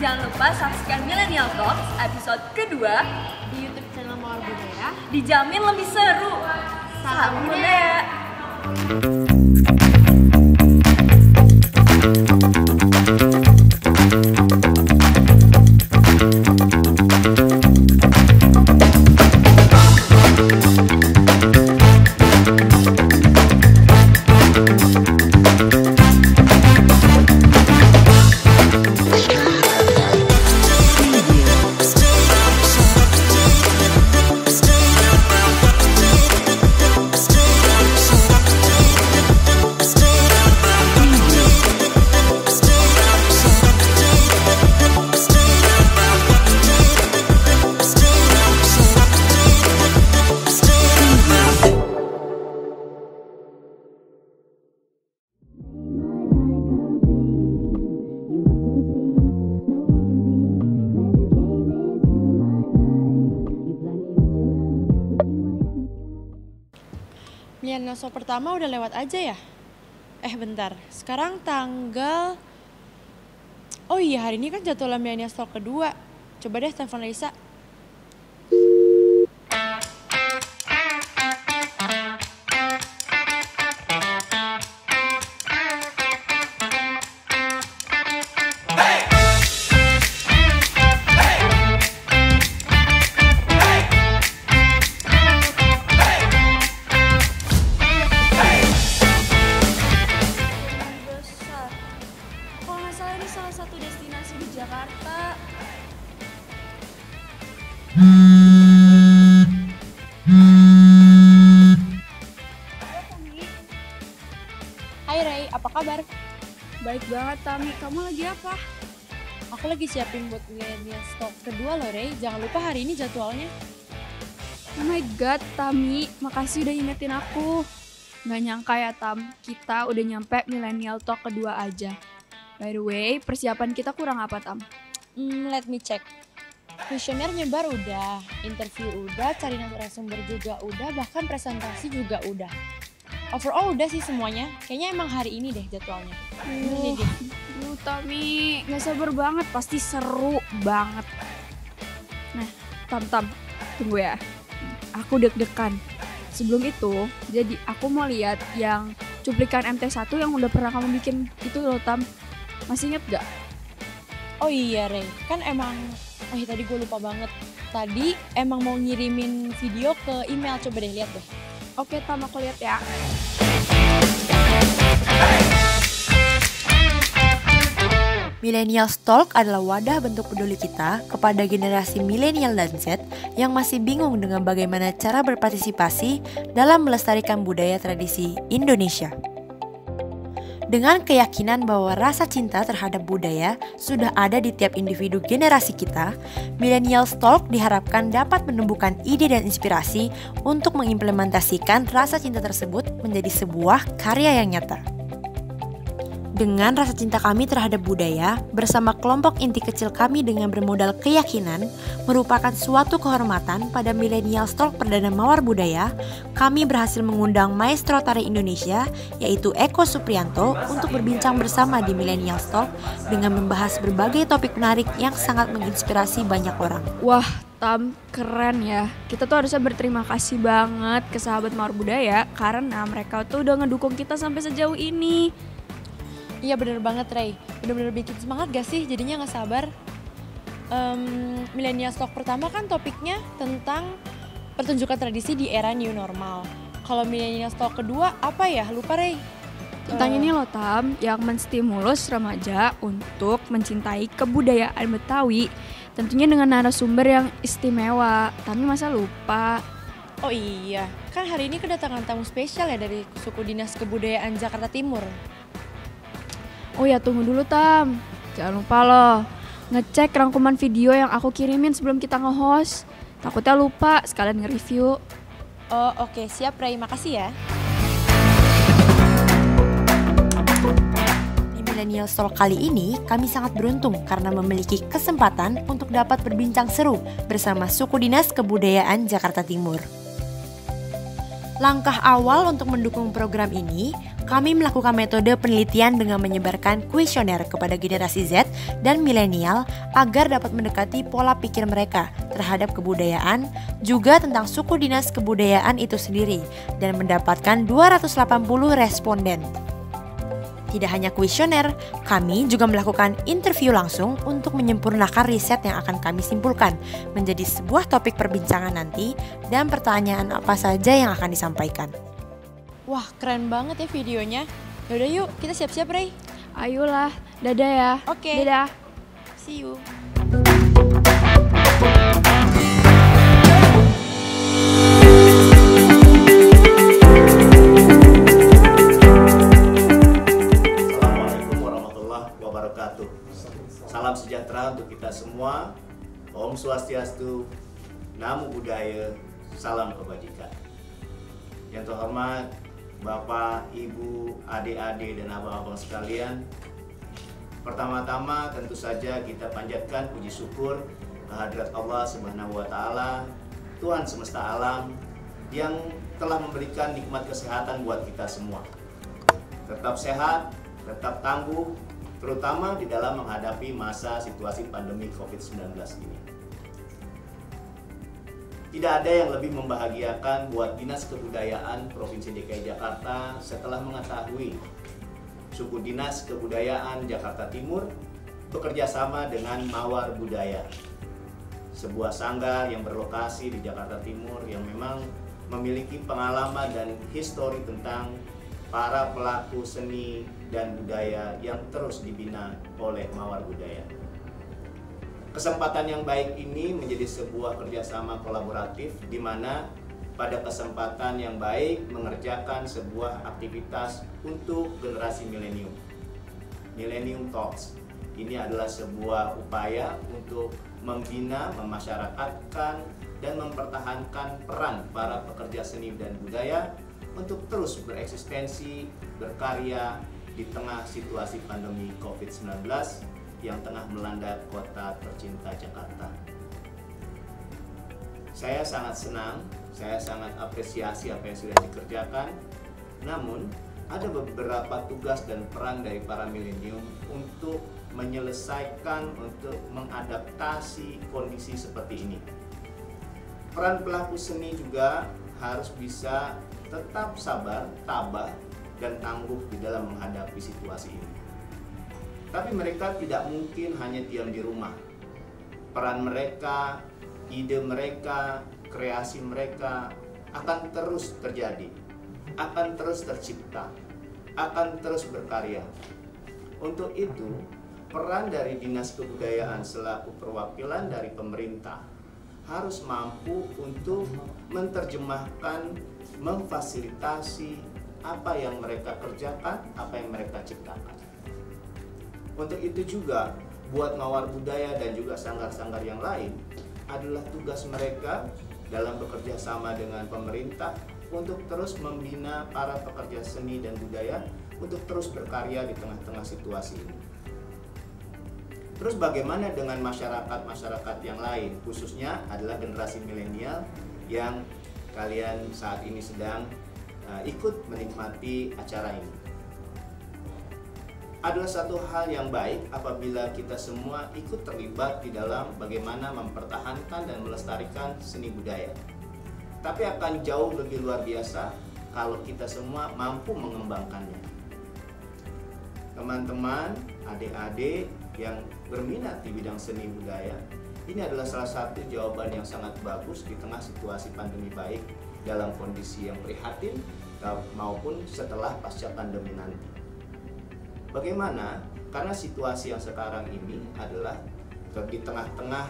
Jangan lupa saksikan Millennial Talks episode kedua di YouTube channel Mawar Budaya. Dijamin lebih seru. Salam budaya. Millennial Talk pertama udah lewat aja ya? Bentar, sekarang tanggal... Oh iya, hari ini kan jadwal Millennial Talk kedua. Coba deh telepon Raisa. Salah satu destinasi di Jakarta. Hai Ray, apa kabar? Baik banget Tami, kamu lagi apa? Aku lagi siapin buat Millennial Talk kedua loh Ray. Jangan lupa hari ini jadwalnya. Oh my god Tami, makasih udah ingetin aku. Gak nyangka ya Tam, kita udah nyampe Millennial Talk kedua aja. By the way, persiapan kita kurang apa Tam? Let me check. Kuesioner nyebar udah, interview udah, cari narasumber juga udah, bahkan presentasi juga udah. Overall udah sih semuanya. Kayaknya emang hari ini deh jadwalnya. Tami, gak sabar banget, pasti seru banget. Nah, Tam, tunggu ya. Aku deg-degan. Sebelum itu, jadi aku mau lihat yang cuplikan MT1 yang udah pernah kamu bikin itu loh Tam. Masih inget gak? Oh iya Ray, kan emang, tadi gue lupa banget. Tadi emang mau ngirimin video ke email, coba deh lihat deh. Oke Tam, aku lihat ya. Millennial Talk adalah wadah bentuk peduli kita kepada generasi milenial dan Z yang masih bingung dengan bagaimana cara berpartisipasi dalam melestarikan budaya tradisi Indonesia. Dengan keyakinan bahwa rasa cinta terhadap budaya sudah ada di tiap individu generasi kita, Millennial Talk diharapkan dapat menumbuhkan ide dan inspirasi untuk mengimplementasikan rasa cinta tersebut menjadi sebuah karya yang nyata. Dengan rasa cinta kami terhadap budaya, bersama kelompok inti kecil kami dengan bermodal keyakinan, merupakan suatu kehormatan pada Millennial Talk Perdana Mawar Budaya, kami berhasil mengundang maestro tari Indonesia, yaitu Eko Supriyanto, untuk berbincang bersama di Millennial Talk dengan membahas berbagai topik menarik yang sangat menginspirasi banyak orang. Wah, Tam, keren ya. Kita tuh harusnya berterima kasih banget ke sahabat Mawar Budaya karena mereka tuh udah ngedukung kita sampai sejauh ini. Iya bener banget Ray, bener-bener bikin semangat gak sih jadinya gak sabar. Millennial Talk pertama kan topiknya tentang pertunjukan tradisi di era new normal. Kalau Millennial Talk kedua apa ya? Lupa Ray. Tentang ini loh Tam, yang menstimulus remaja untuk mencintai kebudayaan Betawi. Tentunya dengan narasumber yang istimewa. Tami masa lupa? Oh iya, kan hari ini kedatangan tamu spesial ya dari suku dinas kebudayaan Jakarta Timur. Oh ya tunggu dulu Tam, jangan lupa loh ngecek rangkuman video yang aku kirimin sebelum kita nge-host. Takutnya lupa, sekalian nge-review. Oh oke, siap Ray, makasih ya. Di Millennial Talk kali ini, kami sangat beruntung karena memiliki kesempatan untuk dapat berbincang seru bersama suku dinas kebudayaan Jakarta Timur. Langkah awal untuk mendukung program ini, kami melakukan metode penelitian dengan menyebarkan kuesioner kepada generasi Z dan milenial agar dapat mendekati pola pikir mereka terhadap kebudayaan, juga tentang suku dinas kebudayaan itu sendiri, dan mendapatkan 280 responden. Tidak hanya kuesioner, kami juga melakukan interview langsung untuk menyempurnakan riset yang akan kami simpulkan menjadi sebuah topik perbincangan nanti dan pertanyaan apa saja yang akan disampaikan. Wah keren banget ya videonya. Yaudah yuk kita siap-siap Ray. Ayolah, dadah ya. Oke. Dadah. See you. Salam sejahtera untuk kita semua. Om Swastiastu, Namo Buddhaya, salam kebajikan. Yang terhormat Bapak, Ibu, adik-adik, dan abang-abang sekalian, pertama-tama tentu saja kita panjatkan puji syukur kehadirat Allah Subhanahu wa Ta'ala, Tuhan semesta alam, yang telah memberikan nikmat kesehatan buat kita semua. Tetap sehat, tetap tangguh, terutama di dalam menghadapi masa situasi pandemi COVID-19 ini. Tidak ada yang lebih membahagiakan buat Dinas Kebudayaan Provinsi DKI Jakarta setelah mengetahui suku Dinas Kebudayaan Jakarta Timur bekerja sama dengan Mawar Budaya, sebuah sanggar yang berlokasi di Jakarta Timur yang memang memiliki pengalaman dan histori tentang para pelaku seni dan budaya yang terus dibina oleh Mawar Budaya. Kesempatan yang baik ini menjadi sebuah kerjasama kolaboratif di mana pada kesempatan yang baik mengerjakan sebuah aktivitas untuk generasi milenium. Millennium Talks ini adalah sebuah upaya untuk membina, memasyarakatkan, dan mempertahankan peran para pekerja seni dan budaya untuk terus bereksistensi, berkarya di tengah situasi pandemi COVID-19 yang tengah melanda kota tercinta Jakarta. Saya sangat senang, saya sangat apresiasi apa yang sudah dikerjakan. Namun, ada beberapa tugas dan peran dari para milenium untuk menyelesaikan, untuk mengadaptasi kondisi seperti ini. Peran pelaku seni juga harus bisa tetap sabar, tabah, dan tangguh di dalam menghadapi situasi ini. Tapi mereka tidak mungkin hanya diam di rumah. Peran mereka, ide mereka, kreasi mereka akan terus terjadi, akan terus tercipta, akan terus berkarya. Untuk itu, peran dari Dinas Kebudayaan selaku perwakilan dari pemerintah harus mampu untuk menerjemahkan, memfasilitasi apa yang mereka kerjakan, apa yang mereka ciptakan. Untuk itu juga, buat Mawar Budaya dan juga sanggar-sanggar yang lain, adalah tugas mereka dalam bekerja sama dengan pemerintah untuk terus membina para pekerja seni dan budaya untuk terus berkarya di tengah-tengah situasi ini. Terus bagaimana dengan masyarakat-masyarakat yang lain, khususnya adalah generasi milenial yang kalian saat ini sedang ikut menikmati acara ini. Adalah satu hal yang baik apabila kita semua ikut terlibat di dalam bagaimana mempertahankan dan melestarikan seni budaya. Tapi akan jauh lebih luar biasa kalau kita semua mampu mengembangkannya. teman-teman, adik-adik yang berminat di bidang seni budaya, ini adalah salah satu jawaban yang sangat bagus di tengah situasi pandemi, baik dalam kondisi yang prihatin maupun setelah pasca pandemi nanti. Bagaimana? Karena situasi yang sekarang ini adalah di tengah-tengah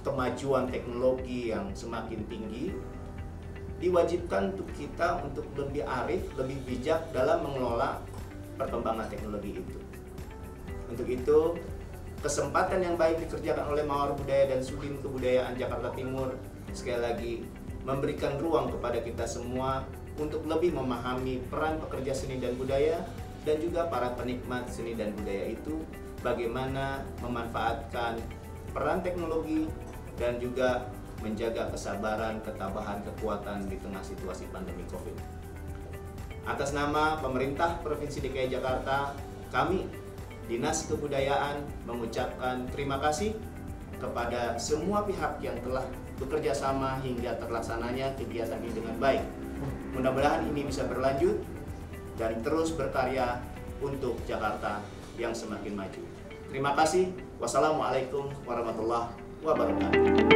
kemajuan teknologi yang semakin tinggi, diwajibkan untuk kita untuk lebih arif, lebih bijak dalam mengelola perkembangan teknologi itu. Untuk itu, kesempatan yang baik dikerjakan oleh Mawar Budaya dan Sudin Kebudayaan Jakarta Timur sekali lagi memberikan ruang kepada kita semua untuk lebih memahami peran pekerja seni dan budaya dan juga para penikmat seni dan budaya itu, bagaimana memanfaatkan peran teknologi dan juga menjaga kesabaran, ketabahan, kekuatan di tengah situasi pandemi COVID. Atas nama pemerintah Provinsi DKI Jakarta, kami Dinas Kebudayaan mengucapkan terima kasih kepada semua pihak yang telah bekerja sama hingga terlaksananya kegiatan ini dengan baik. Mudah-mudahan ini bisa berlanjut dan terus berkarya untuk Jakarta yang semakin maju. Terima kasih. Wassalamualaikum warahmatullahi wabarakatuh.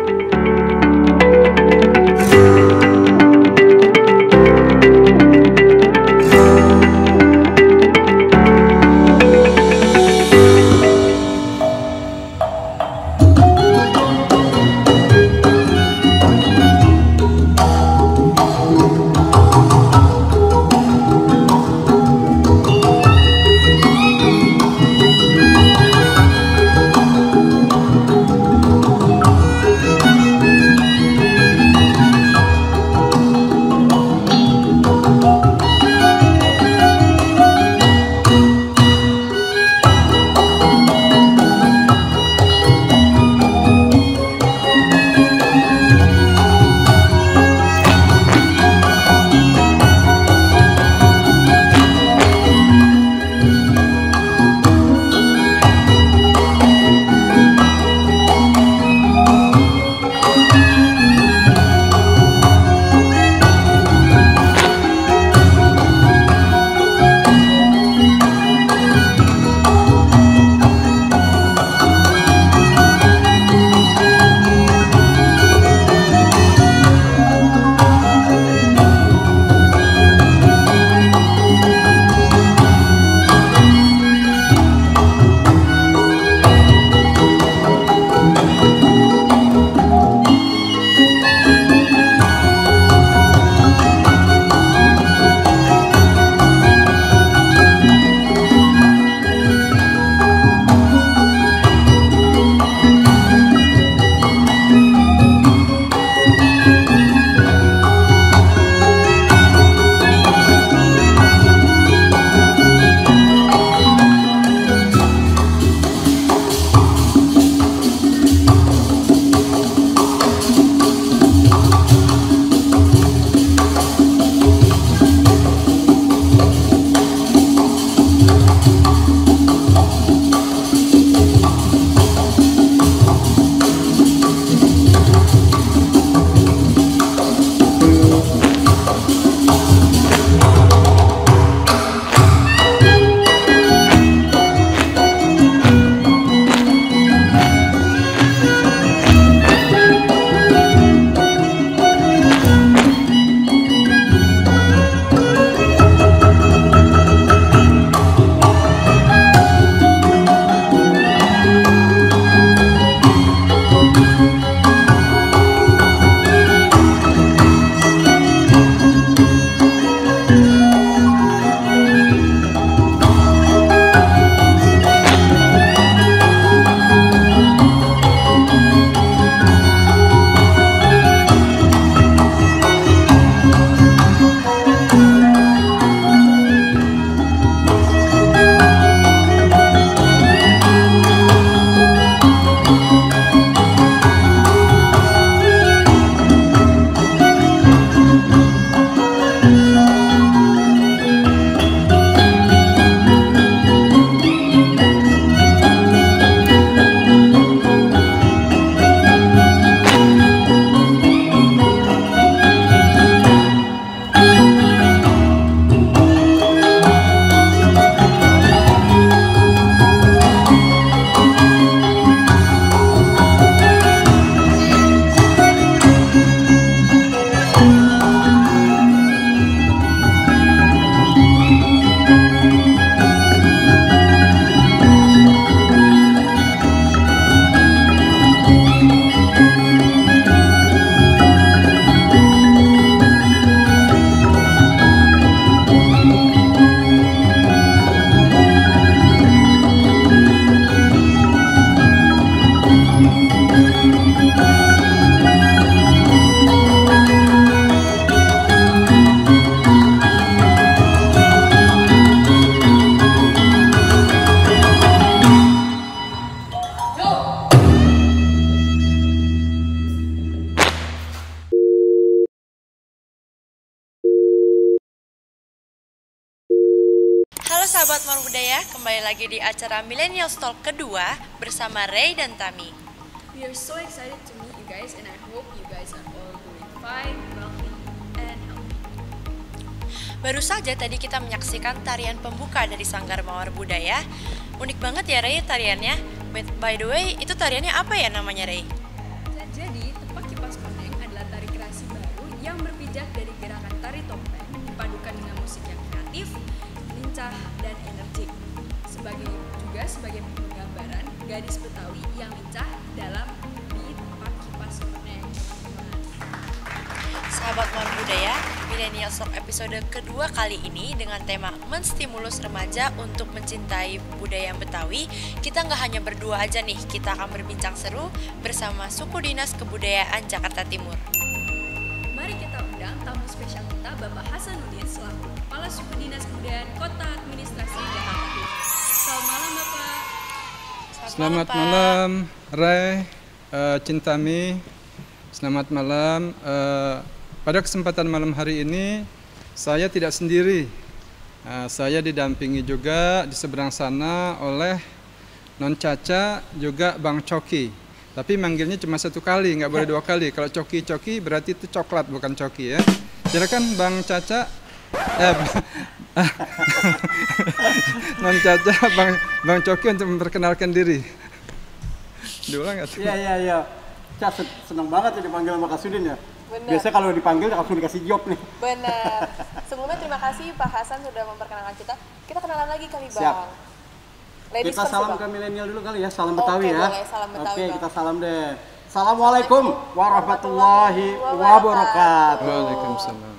sahabat Mar Budaya, kembali lagi di acara Millennial Talk kedua bersama Ray dan Tami. We are so excited to meet you guys and I hope you guys are all doing fine, wealthy, and healthy. Baru saja tadi kita menyaksikan tarian pembuka dari Sanggar Mawar Budaya. Unik banget ya Ray tariannya. By the way, itu tariannya apa ya namanya Ray? Jadi, Tepak Kipas Koneng adalah tari kreasi baru yang berpijak dari gerakan tari topeng dipadukan dengan musik yang kreatif, lincah, dan energik. Sebagai penggambaran gadis Betawi yang lincah dalam di Tepak Kipas Koneng. Sahabat Mawar Budaya, Millennial Talk episode kedua kali ini dengan tema menstimulus remaja untuk mencintai budaya Betawi. Kita nggak hanya berdua aja nih, kita akan berbincang seru bersama Suku Dinas Kebudayaan Jakarta Timur. Mari kita undang tamu spesial kita, Bapak Hasanuddin selaku Kepala Suku Dinas Kebudayaan Kota Administrasi Jakarta Timur. Selamat malam Bapak. Selamat malam Ray, Cintami. Selamat malam. Pada kesempatan malam hari ini saya tidak sendiri. Saya didampingi juga di seberang sana oleh Non Caca juga Bang Coki. Tapi manggilnya cuma satu kali, nggak boleh dua kali. Kalau Coki berarti itu coklat bukan Coki ya. Silakan Bang Caca. Non Caca, Bang Coki untuk memperkenalkan diri. Diulang nggak tuh? Iya. Cak, senang banget ya dipanggil sama Kak Sudin ya. Benar. Biasanya kalau dipanggil langsung dikasih job nih. Benar. Sebelumnya terima kasih Pak Hasan sudah memperkenalkan kita. Kita kenalan lagi kali Bang. Siap. Ladies Kita first, salam Bang. ke milenial dulu kali ya, salam Betawi ya. Boleh, salam Betawi, Oke, Bang. kita salam deh. Assalamualaikum warahmatullahi wabarakatuh. Waalaikumsalam.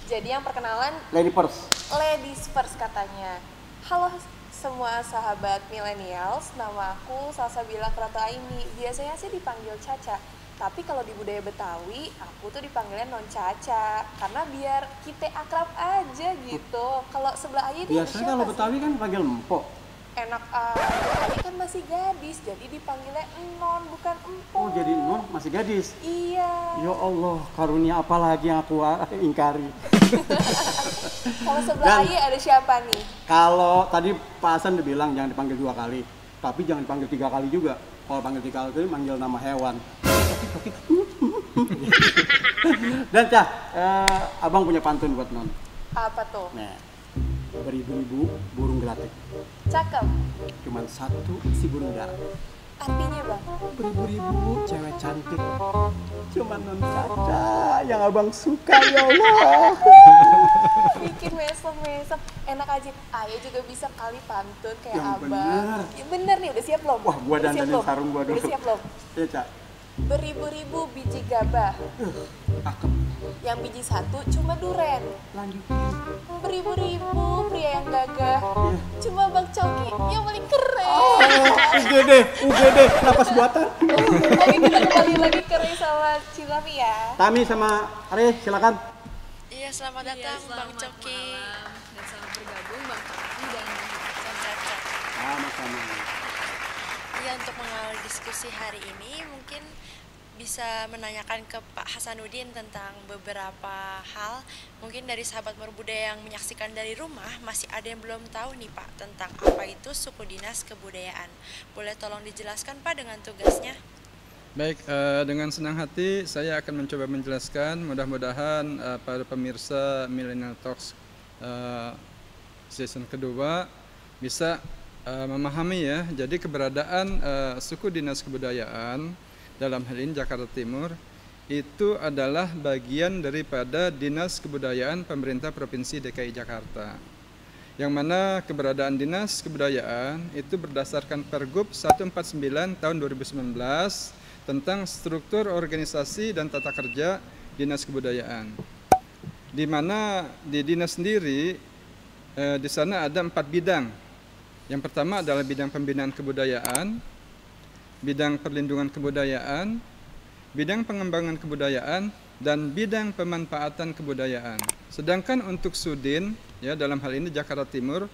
Jadi yang perkenalan Lady first. ladies first katanya. Halo semua sahabat millennials, nama aku Salsabila Krato Aini. Biasanya sih dipanggil Caca. Tapi kalau di budaya Betawi, aku tuh dipanggilnya Non Caca. Karena biar kita akrab aja gitu. Kalau sebelah aja dia Biasanya kalau Betawi kan panggil empok. Enak aja, kan masih gadis, jadi dipanggilnya Non, bukan empok. Oh, jadi non masih gadis. Iya. Ya Allah, karunia apa lagi yang aku ingkari. Kalau sebelah Dan- Ayi ada siapa nih? Kalau tadi Pak Hasan udah bilang jangan dipanggil 2 kali, tapi jangan dipanggil 3 kali juga. Kalau panggil 3 kali manggil nama hewan. Dan Cah, abang punya pantun buat non. Apa tuh? Nah, beribu-ribu burung gelatik, Cakep. cuman satu si burung darah. Artinya Bang? Beribu-ribu cewek cantik, cuman non Caca yang abang suka ya Allah. Bikin mesem-mesem. Enak aja. Ayah juga bisa kali pantun kayak Yang abang. bener. Ya, bener nih, udah siap belum? Wah, gua Udah siap dandanin belum? sarung gua dulu. Udah siap belum? Ya Cak, Beribu-ribu biji gabah, cakep. yang biji satu cuma duren. Lanjutin. Beribu-ribu pria yang gagah, cuma Bang Coki yang paling keren. Oh, UGD, napas buatan. Oke, kita kembali lagi ke Ray sama Cilami ya. Tami sama Are, silakan. Iya, selamat datang Bang Coki. Dan selamat bergabung Bang Coki dan Bang Caca. Sama-sama. Iya, untuk mengawali diskusi hari ini mungkin bisa menanyakan ke Pak Hasanuddin tentang beberapa hal. Mungkin dari sahabat Mawar Budaya yang menyaksikan dari rumah masih ada yang belum tahu nih Pak tentang apa itu Suku Dinas Kebudayaan. Boleh tolong dijelaskan Pak dengan tugasnya? Baik, dengan senang hati saya akan mencoba menjelaskan. Mudah-mudahan para pemirsa Millennial Talks season kedua bisa memahami ya. Jadi keberadaan Suku Dinas Kebudayaan dalam hal ini Jakarta Timur itu adalah bagian daripada Dinas Kebudayaan Pemerintah Provinsi DKI Jakarta. Yang mana keberadaan Dinas Kebudayaan itu berdasarkan Pergub 149 tahun 2019 tentang struktur organisasi dan tata kerja Dinas Kebudayaan. Di mana di dinas sendiri di sana ada 4 bidang. Yang pertama adalah bidang pembinaan kebudayaan, bidang perlindungan kebudayaan, bidang pengembangan kebudayaan, dan bidang pemanfaatan kebudayaan. Sedangkan untuk Sudin, ya dalam hal ini Jakarta Timur,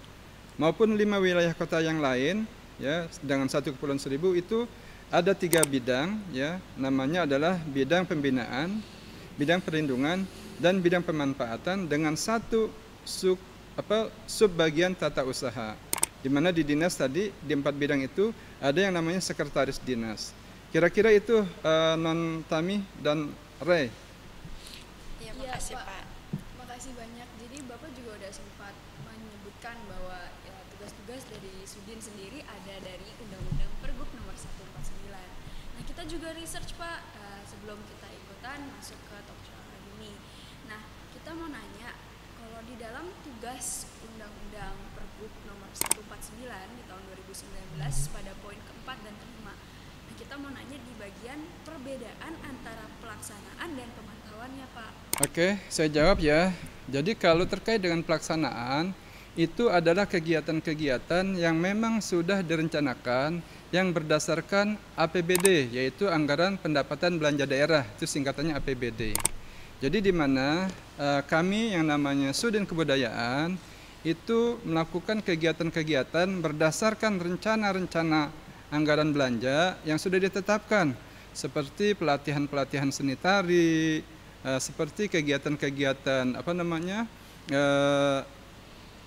maupun 5 wilayah kota yang lain, ya dengan 1 Kepulauan Seribu itu ada 3 bidang, ya namanya adalah bidang pembinaan, bidang perlindungan, dan bidang pemanfaatan dengan 1 subbagian tata usaha. Di mana di dinas tadi di 4 bidang itu ada yang namanya sekretaris dinas. Kira-kira itu Non Tami dan Ray. Iya, makasih Pak. Makasih banyak. Jadi Bapak juga udah sempat menyebutkan bahwa ya, tugas-tugas dari Sudin sendiri ada dari Undang-Undang Pergub nomor 149. Nah, kita juga research Pak sebelum kita ikutan masuk ke talk show hari ini. Nah, kita mau nanya, kalau di dalam tugas Undang-Undang Pergub nomor 149 di tahun 2019 pada poin keempat dan kelima, nah kita mau nanya di bagian perbedaan antara pelaksanaan dan pemantauannya Pak. Oke, saya jawab ya. Jadi kalau terkait dengan pelaksanaan, itu adalah kegiatan-kegiatan yang memang sudah direncanakan yang berdasarkan APBD, yaitu Anggaran Pendapatan Belanja Daerah, itu singkatannya APBD. Jadi di mana kami yang namanya Sudin Kebudayaan itu melakukan kegiatan-kegiatan berdasarkan rencana-rencana anggaran belanja yang sudah ditetapkan, seperti pelatihan-pelatihan seni tari, seperti kegiatan-kegiatan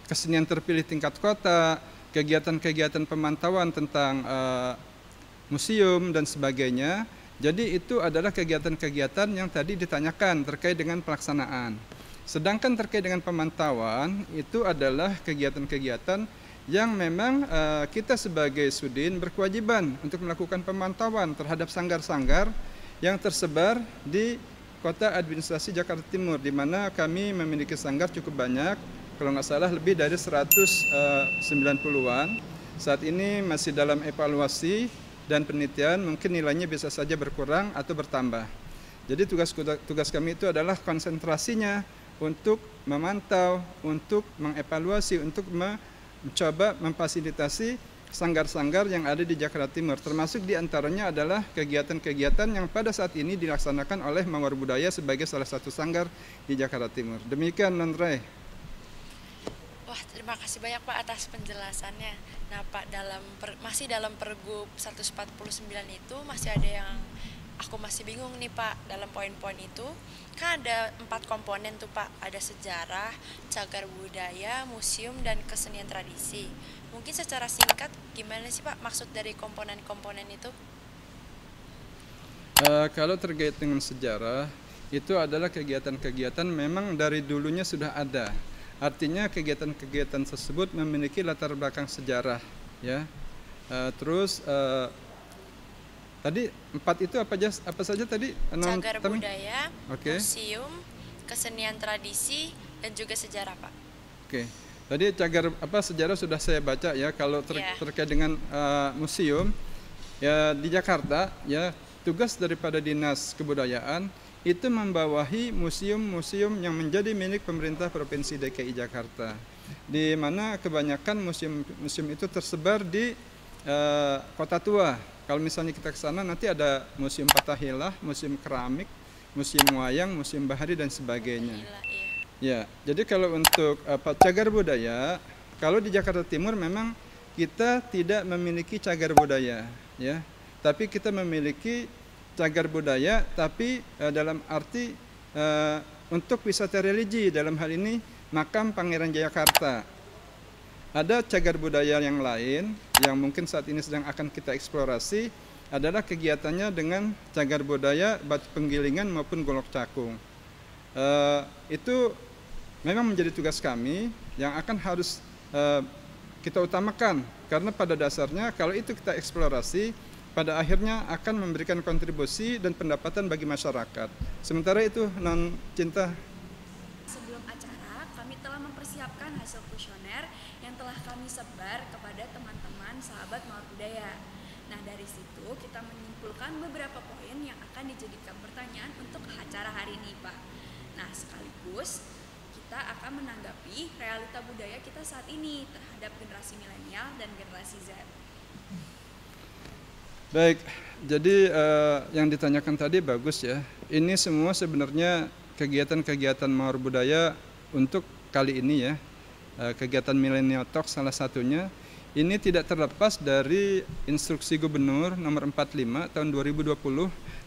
kesenian terpilih tingkat kota, kegiatan-kegiatan pemantauan tentang museum dan sebagainya. Jadi itu adalah kegiatan-kegiatan yang tadi ditanyakan terkait dengan pelaksanaan. Sedangkan terkait dengan pemantauan itu adalah kegiatan-kegiatan yang memang kita sebagai Sudin berkewajiban untuk melakukan pemantauan terhadap sanggar-sanggar yang tersebar di Kota Administrasi Jakarta Timur, di mana kami memiliki sanggar cukup banyak, kalau nggak salah lebih dari 190-an. Saat ini masih dalam evaluasi dan penelitian, mungkin nilainya bisa saja berkurang atau bertambah. Jadi tugas kami itu adalah konsentrasinya untuk memantau, untuk mengevaluasi, untuk mencoba memfasilitasi sanggar-sanggar yang ada di Jakarta Timur, termasuk diantaranya adalah kegiatan-kegiatan yang pada saat ini dilaksanakan oleh Mawar Budaya sebagai salah satu sanggar di Jakarta Timur. Demikian, Non Ray. Wah, terima kasih banyak Pak atas penjelasannya. Nah Pak, masih dalam Pergub 149 itu masih ada yang aku masih bingung nih Pak. Dalam poin-poin itu kan ada 4 komponen tuh Pak. Ada sejarah, cagar budaya, museum, dan kesenian tradisi. Mungkin secara singkat gimana sih Pak maksud dari komponen-komponen itu? Kalau terkait dengan sejarah, itu adalah kegiatan-kegiatan memang dari dulunya sudah ada. Artinya kegiatan-kegiatan tersebut memiliki latar belakang sejarah, ya. Terus tadi 4 itu apa saja tadi? Cagar budaya, museum, kesenian tradisi, dan juga sejarah Pak. Oke. Tadi sejarah sudah saya baca ya. Kalau terkait dengan museum ya di Jakarta ya, tugas daripada Dinas Kebudayaan itu membawahi museum-museum yang menjadi milik pemerintah Provinsi DKI Jakarta, di mana kebanyakan museum itu tersebar di Kota Tua. Kalau misalnya kita ke sana nanti ada Museum Fathahillah, Museum Keramik, Museum Wayang, Museum Bahari dan sebagainya. Ya, jadi kalau untuk cagar budaya, kalau di Jakarta Timur memang kita tidak memiliki cagar budaya, ya, tapi kita memiliki cagar budaya, tapi dalam arti untuk wisata religi, dalam hal ini Makam Pangeran Jayakarta. Ada cagar budaya yang lain yang mungkin saat ini sedang akan kita eksplorasi, adalah kegiatannya dengan cagar budaya Batu Penggilingan maupun Golok Cakung. Itu memang menjadi tugas kami yang akan harus kita utamakan, karena pada dasarnya kalau itu kita eksplorasi, pada akhirnya akan memberikan kontribusi dan pendapatan bagi masyarakat. Sementara itu, Non Cinta. Sebelum acara, kami telah mempersiapkan hasil kuesioner yang telah kami sebar kepada teman-teman sahabat Mawar Budaya. Nah, dari situ kita menyimpulkan beberapa poin yang akan dijadikan pertanyaan untuk acara hari ini, Pak. Nah, sekaligus kita akan menanggapi realita budaya kita saat ini terhadap generasi milenial dan generasi Z. Baik, jadi yang ditanyakan tadi bagus ya. Ini semua sebenarnya kegiatan-kegiatan Mawar Budaya untuk kali ini ya. Kegiatan Millennial Talk salah satunya. Ini tidak terlepas dari Instruksi Gubernur nomor 45 tahun 2020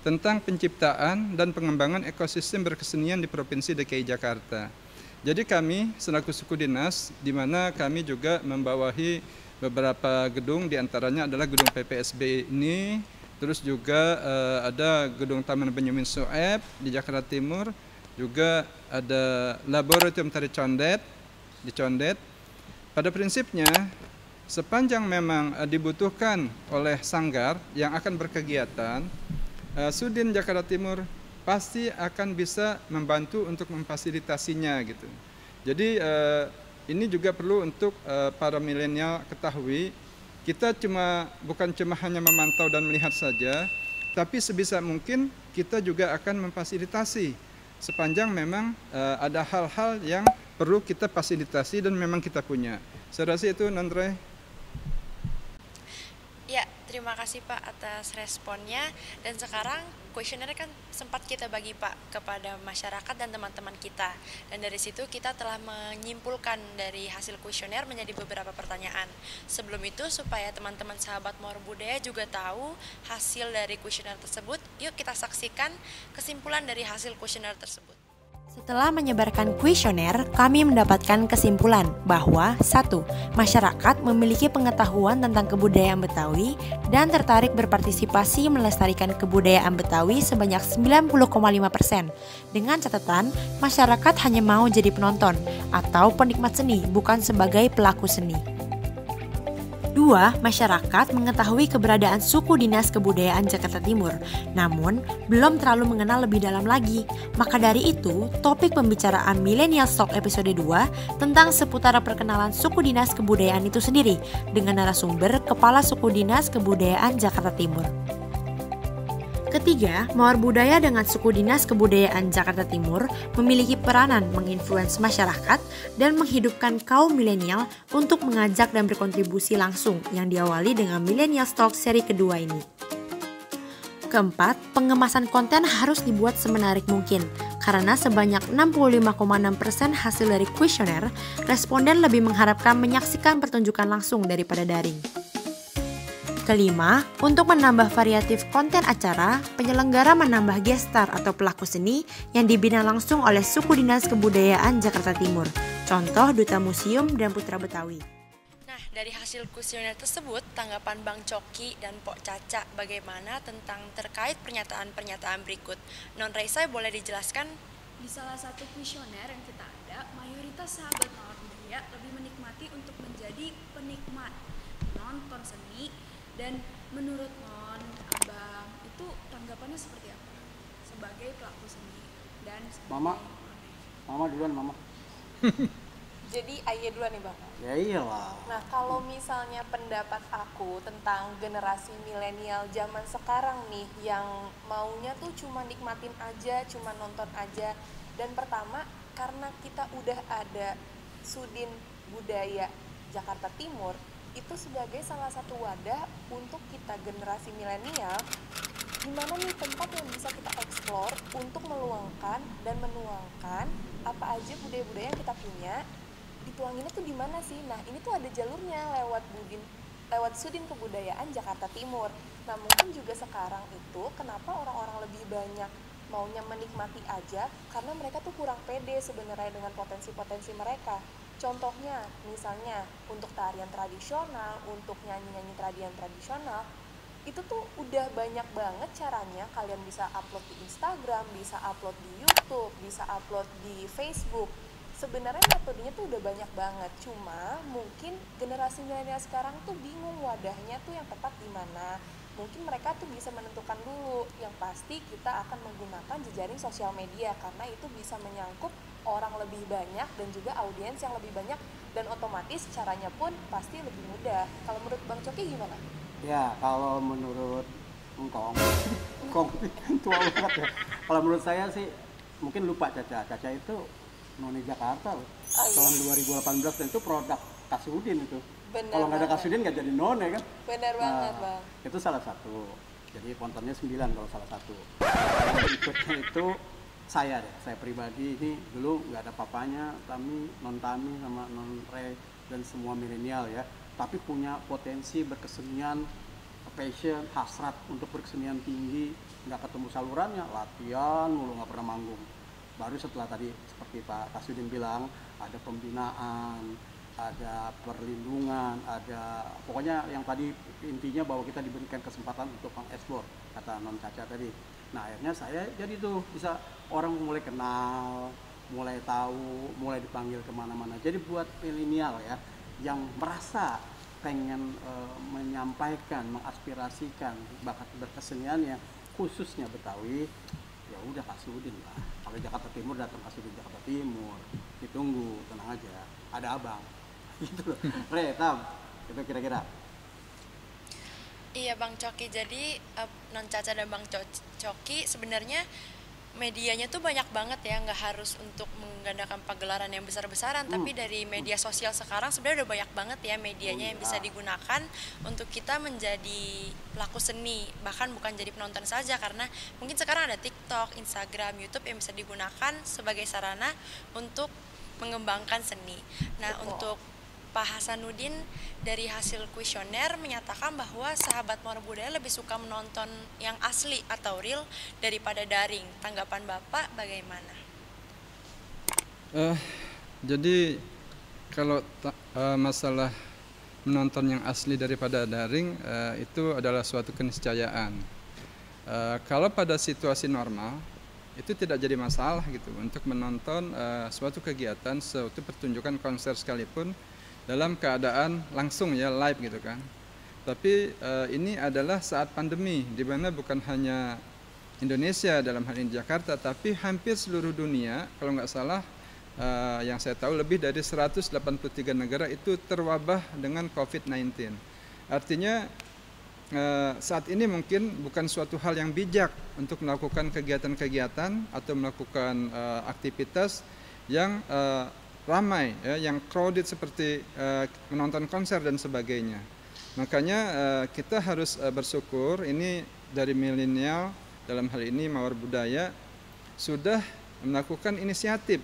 tentang penciptaan dan pengembangan ekosistem berkesenian di Provinsi DKI Jakarta. Jadi kami selaku suku dinas, di mana kami juga membawahi beberapa gedung, diantaranya adalah gedung PPSB ini, terus juga ada gedung Taman Benyamin Sueb di Jakarta Timur, juga ada laboratorium tari condet di Condet. Pada prinsipnya, sepanjang memang dibutuhkan oleh sanggar yang akan berkegiatan, Sudin Jakarta Timur pasti akan bisa membantu untuk memfasilitasinya gitu. Jadi ini juga perlu untuk para milenial ketahui, kita bukan cuma hanya memantau dan melihat saja, tapi sebisa mungkin kita juga akan memfasilitasi sepanjang memang ada hal-hal yang perlu kita fasilitasi dan memang kita punya. Saya rasa itu, Nondre. Ya, terima kasih Pak atas responnya. Dan sekarang kuesioner kan sempat kita bagi Pak kepada masyarakat dan teman-teman kita. Dan dari situ kita telah menyimpulkan dari hasil kuesioner menjadi beberapa pertanyaan. Sebelum itu, supaya teman-teman sahabat Mawar Budaya juga tahu hasil dari kuesioner tersebut, yuk kita saksikan kesimpulan dari hasil kuesioner tersebut. Setelah menyebarkan kuesioner, kami mendapatkan kesimpulan bahwa 1. Masyarakat memiliki pengetahuan tentang kebudayaan Betawi dan tertarik berpartisipasi melestarikan kebudayaan Betawi sebanyak 90,5%. Dengan catatan, masyarakat hanya mau jadi penonton atau penikmat seni, bukan sebagai pelaku seni. 2. Masyarakat mengetahui keberadaan suku dinas kebudayaan Jakarta Timur, namun belum terlalu mengenal lebih dalam lagi. Maka dari itu, topik pembicaraan Millennial Talk episode 2 tentang seputar perkenalan suku dinas kebudayaan itu sendiri dengan narasumber Kepala Suku Dinas Kebudayaan Jakarta Timur. Ketiga, Mawar Budaya dengan Suku Dinas Kebudayaan Jakarta Timur memiliki peranan menginfluence masyarakat dan menghidupkan kaum milenial untuk mengajak dan berkontribusi langsung yang diawali dengan Millennial Talk seri kedua ini. Keempat, pengemasan konten harus dibuat semenarik mungkin karena sebanyak 65,6% hasil dari kuesioner, responden lebih mengharapkan menyaksikan pertunjukan langsung daripada daring. Kelima, untuk menambah variatif konten acara, penyelenggara menambah gestar atau pelaku seni yang dibina langsung oleh Suku Dinas Kebudayaan Jakarta Timur. Contoh Duta Museum dan Putra Betawi. Nah, dari hasil kuesioner tersebut, tanggapan Bang Coki dan Pok Caca bagaimana tentang terkait pernyataan-pernyataan berikut? Non Raisa boleh dijelaskan? Di salah satu kuesioner yang kita ada, mayoritas sahabat Mawar Budaya lebih menikmati untuk menjadi penikmat, penonton seni. Dan menurut Non, Abang, itu tanggapannya seperti apa? Sebagai pelaku seni dan sebagai Mama duluan, Mama. Jadi Ayah duluan nih Bang. Ya iyalah. Nah kalau misalnya pendapat aku tentang generasi milenial zaman sekarang nih yang maunya tuh cuma nikmatin aja, cuma nonton aja. Dan pertama karena kita udah ada Sudin Budaya Jakarta Timur, itu sebagai salah satu wadah untuk kita generasi milenial, gimana nih tempat yang bisa kita eksplor untuk meluangkan dan menuangkan apa aja budaya-budaya yang kita punya, dituanginnya tuh gimana sih? Nah ini tuh ada jalurnya lewat Sudin Kebudayaan Jakarta Timur. Nah mungkin juga sekarang itu kenapa orang-orang lebih banyak maunya menikmati aja, karena mereka tuh kurang pede sebenarnya dengan potensi-potensi mereka. Contohnya, misalnya untuk tarian tradisional, untuk nyanyi-nyanyi tarian tradisional, itu tuh udah banyak banget caranya. Kalian bisa upload di Instagram, bisa upload di YouTube, bisa upload di Facebook. Sebenarnya metodenya tuh udah banyak banget. Cuma mungkin generasi milenial sekarang tuh bingung wadahnya tuh yang tepat di mana. Mungkin mereka tuh bisa menentukan dulu. Yang pasti kita akan menggunakan jejaring sosial media karena itu bisa menyangkut orang lebih banyak dan juga audiens yang lebih banyak, dan otomatis caranya pun pasti lebih mudah. Kalau menurut Bang Coki gimana? Ya, kalau menurut Engkong tua banget ya. Kalau menurut saya sih mungkin lupa Caca. Caca itu noni Jakarta loh. Tahun 2018 dan itu produk Kasudin itu. Kalau nggak ada Kasudin nggak jadi none kan? Benar banget Bang. Itu salah satu. Jadi pontonnya 9 kalau salah satu. Berikutnya itu saya pribadi ini dulu nggak ada papanya, Tami sama non Re dan semua milenial ya, tapi punya potensi berkesenian, passion, hasrat untuk berkesenian tinggi, nggak ketemu salurannya, latihan mulu nggak pernah manggung. Baru setelah tadi seperti Pak Kasudin bilang, ada pembinaan, ada perlindungan, ada pokoknya yang tadi intinya bahwa kita diberikan kesempatan untuk mengeksplor, kata Non Caca tadi. Nah akhirnya saya jadi tuh bisa orang mulai kenal, mulai tahu, mulai dipanggil kemana-mana. Jadi buat milenial ya yang merasa pengen menyampaikan, mengaspirasikan bakat berkeseniannya, khususnya Betawi, ya udah Kasudin lah. Kalau Jakarta Timur datang Kasudin Jakarta Timur, ditunggu, tenang aja, ada abang. Gitu loh. Re, Tam, itu kira-kira. Iya Bang Coki, jadi Non Caca dan Bang Coki sebenarnya medianya tuh banyak banget ya, nggak harus untuk menggandakan pagelaran yang besar-besaran, tapi dari media sosial sekarang sebenarnya udah banyak banget ya medianya yang bisa digunakan untuk kita menjadi pelaku seni, bahkan bukan jadi penonton saja, karena mungkin sekarang ada TikTok, Instagram, YouTube yang bisa digunakan sebagai sarana untuk mengembangkan seni. Nah untuk Pak Hasanuddin dari hasil kuesioner menyatakan bahwa sahabat Mawar Budaya lebih suka menonton yang asli atau real daripada daring. Tanggapan Bapak bagaimana? Jadi kalau masalah menonton yang asli daripada daring itu adalah suatu keniscayaan. Kalau pada situasi normal itu tidak jadi masalah gitu untuk menonton suatu kegiatan, suatu pertunjukan konser sekalipun dalam keadaan langsung ya, live gitu kan. Tapi ini adalah saat pandemi, di mana bukan hanya Indonesia dalam hal ini Jakarta, tapi hampir seluruh dunia, kalau nggak salah yang saya tahu lebih dari 183 negara itu terwabah dengan COVID-19. Artinya saat ini mungkin bukan suatu hal yang bijak untuk melakukan kegiatan-kegiatan atau melakukan aktivitas yang ramai ya, yang crowded seperti menonton konser dan sebagainya. Makanya kita harus bersyukur ini dari milenial, dalam hal ini Mawar Budaya sudah melakukan inisiatif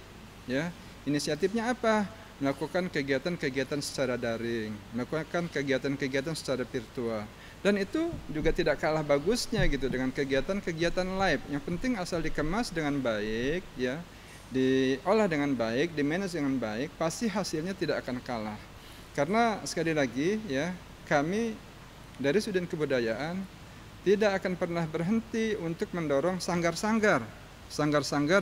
ya. Inisiatifnya apa? Melakukan kegiatan-kegiatan secara daring, melakukan kegiatan-kegiatan secara virtual. Dan itu juga tidak kalah bagusnya gitu dengan kegiatan-kegiatan live. Yang penting asal dikemas dengan baik ya, diolah dengan baik, dimanage dengan baik, pasti hasilnya tidak akan kalah. Karena sekali lagi ya, kami dari Sudin Kebudayaan tidak akan pernah berhenti untuk mendorong sanggar-sanggar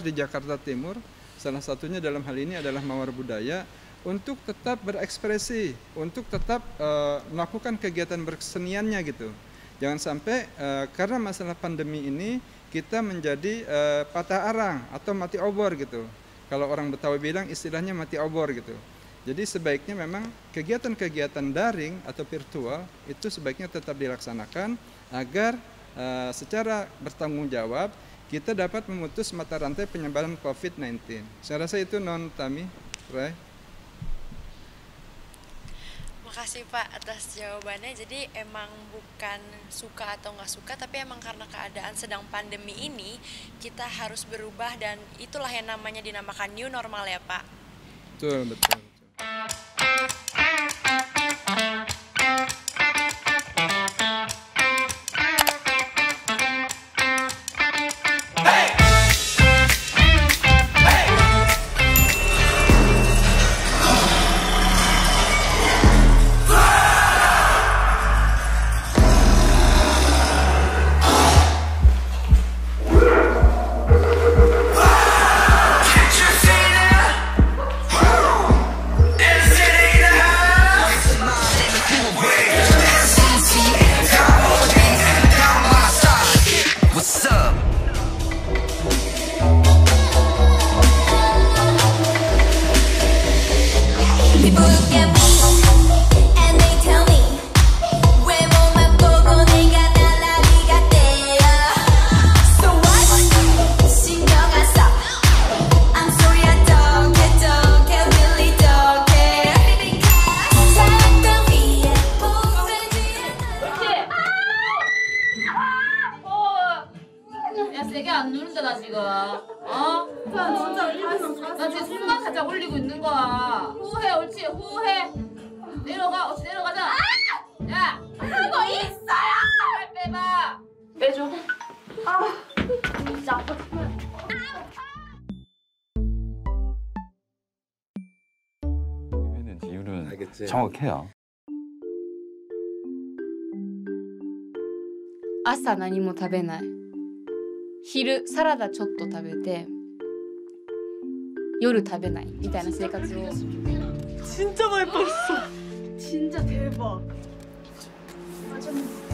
di Jakarta Timur. Salah satunya dalam hal ini adalah Mawar Budaya, untuk tetap berekspresi, untuk tetap melakukan kegiatan berkeseniannya gitu. Jangan sampai karena masalah pandemi ini kita menjadi patah arang atau mati obor gitu. Kalau orang Betawi bilang istilahnya mati obor gitu. Jadi sebaiknya memang kegiatan-kegiatan daring atau virtual itu sebaiknya tetap dilaksanakan agar secara bertanggung jawab kita dapat memutus mata rantai penyebaran COVID-19. Saya rasa itu Non Tami, Ray. Makasih Pak atas jawabannya. Jadi emang bukan suka atau nggak suka, tapi emang karena keadaan sedang pandemi ini kita harus berubah, dan itulah yang namanya dinamakan new normal ya Pak. Betul, betul. 세게 안 누른다 나 지금. 어? 나 지금 손만 살짝 올리고 있는 거야. 호흡해, 옳지. 호흡해. 내려가, 옳지. 내려가자. 야, 하고 있어요. 발 빼봐. 빼줘. 진짜 아파 죽겠네. 정확해요. 朝何も食べない。昼サラダちょっと食べて、夜食べないみたいな生活を。 진짜 많이 빠졌어. 진짜 대박.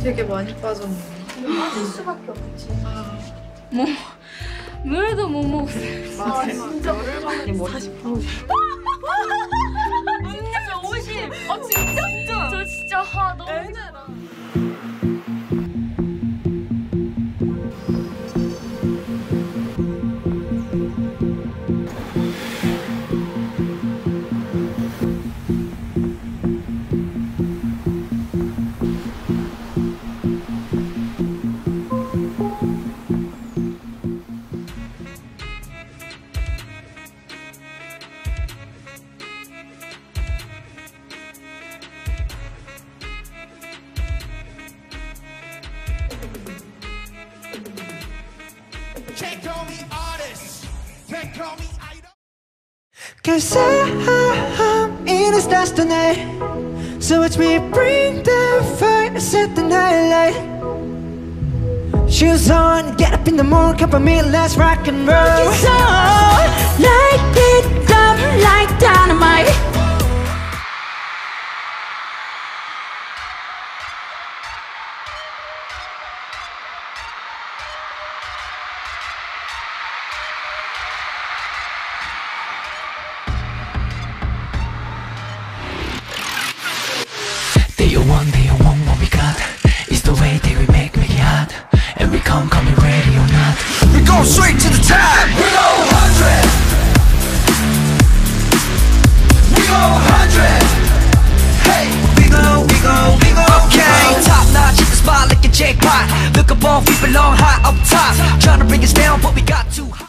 되게 많이 빠졌네. 빠질 수밖에 없지. 뭐 물도 못 먹었어요. 아 진짜 열흘 만에 40%. 진짜 50. 진짜? 저 진짜 너무 힘들다. Cause I'm in this destiny. So watch me bring the fire, set the night light. Shoes on, get up in the morning, cup of me, let's rock and roll. It's on, light it up like dynamite. Day one, what we got is the way that we make it hot. And we come coming ready or not. We go straight to the top. We go 100. We go 100. Hey, we go. Okay, top notch, hit the spot like a jackpot. Look above, we belong high up top. Trying to bring us down, but we got too high.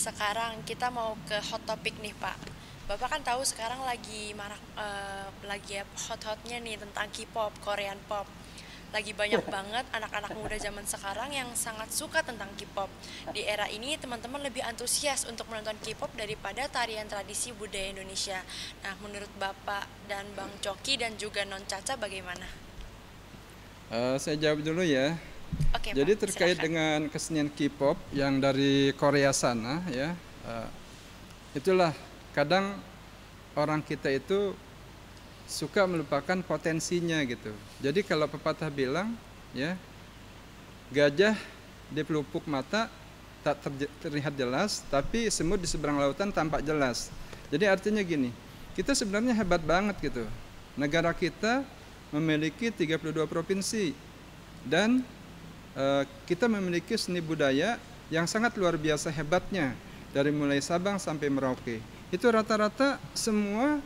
Sekarang kita mau ke hot topic nih Pak. Bapak kan tahu sekarang lagi marak lagi hot-hotnya nih tentang K-pop, Korean pop. Lagi banyak banget anak-anak muda zaman sekarang yang sangat suka tentang K-pop. Di era ini teman-teman lebih antusias untuk menonton K-pop daripada tarian tradisi budaya Indonesia. Nah, menurut Bapak dan Bang Coki dan juga Non Caca bagaimana? Saya jawab dulu ya. Oke, jadi Pak, terkait silakan. dengan kesenian K-pop yang dari Korea sana ya, itulah kadang orang kita itu suka melupakan potensinya gitu. Jadi kalau pepatah bilang ya, gajah di pelupuk mata tak terlihat jelas, tapi semut di seberang lautan tampak jelas. Jadi artinya gini, kita sebenarnya hebat banget gitu. Negara kita memiliki 32 provinsi dan kita memiliki seni budaya yang sangat luar biasa hebatnya, dari mulai Sabang sampai Merauke. Itu rata-rata semua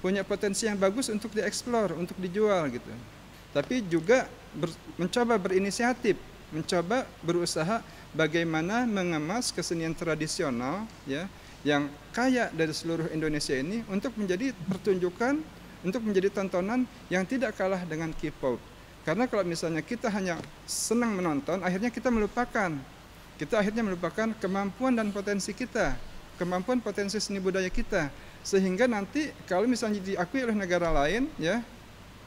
punya potensi yang bagus untuk dieksplor, untuk dijual gitu. Tapi juga mencoba berinisiatif, mencoba berusaha bagaimana mengemas kesenian tradisional ya, yang kaya dari seluruh Indonesia ini untuk menjadi pertunjukan, untuk menjadi tontonan yang tidak kalah dengan K-pop. Karena kalau misalnya kita hanya senang menonton, akhirnya kita melupakan kemampuan dan potensi kita, kemampuan potensi seni budaya kita. Sehingga nanti kalau misalnya diakui oleh negara lain, ya,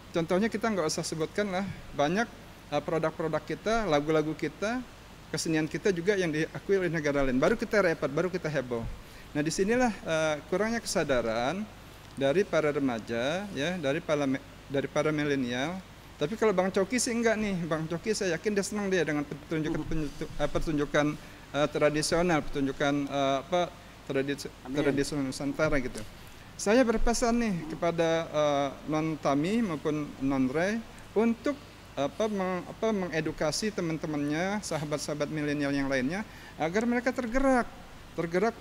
contohnya kita nggak usah sebutkan lah, banyak produk-produk kita, lagu-lagu kita, kesenian kita juga yang diakui oleh negara lain. Baru kita repot, baru kita heboh. Nah disinilah kurangnya kesadaran dari para remaja, ya, dari para milenial. Tapi kalau Bang Coki sih enggak nih, Bang Coki saya yakin dia senang dia dengan pertunjukan tradisional, pertunjukan tradisional Nusantara gitu. Saya berpesan nih kepada non Tami maupun non Re untuk mengedukasi teman-temannya, sahabat-sahabat milenial yang lainnya agar mereka tergerak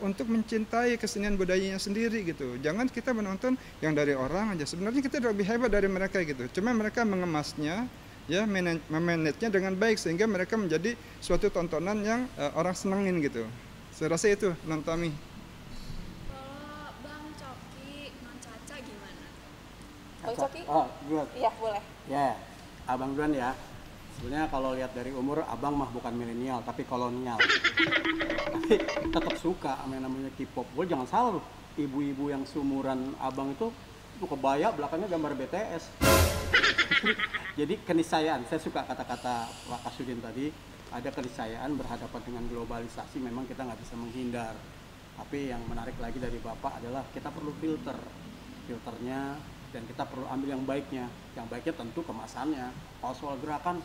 untuk mencintai kesenian budayanya sendiri gitu. Jangan kita menonton yang dari orang aja. Sebenarnya kita lebih hebat dari mereka gitu. Cuma mereka mengemasnya, ya, memanagenya dengan baik sehingga mereka menjadi suatu tontonan yang orang senengin gitu. Saya rasa itu, Non Tami. Kalau Bang Coki, Non Caca gimana? Bang Coki? Oh, duluan. Iya, boleh. Ya, abang duluan ya. Sebenarnya kalau lihat dari umur, abang mah bukan milenial, tapi kolonial. Tapi tetap suka sama yang namanya K-pop. Gue jangan salah loh, ibu-ibu yang seumuran abang itu kebaya belakangnya gambar BTS. Jadi keniscayaan, saya suka kata-kata Pak Kasudin tadi, ada keniscayaan berhadapan dengan globalisasi, memang kita nggak bisa menghindar. Tapi yang menarik lagi dari Bapak adalah kita perlu filternya, dan kita perlu ambil yang baiknya. Yang baiknya tentu kemasannya. Kalau soal gerakan,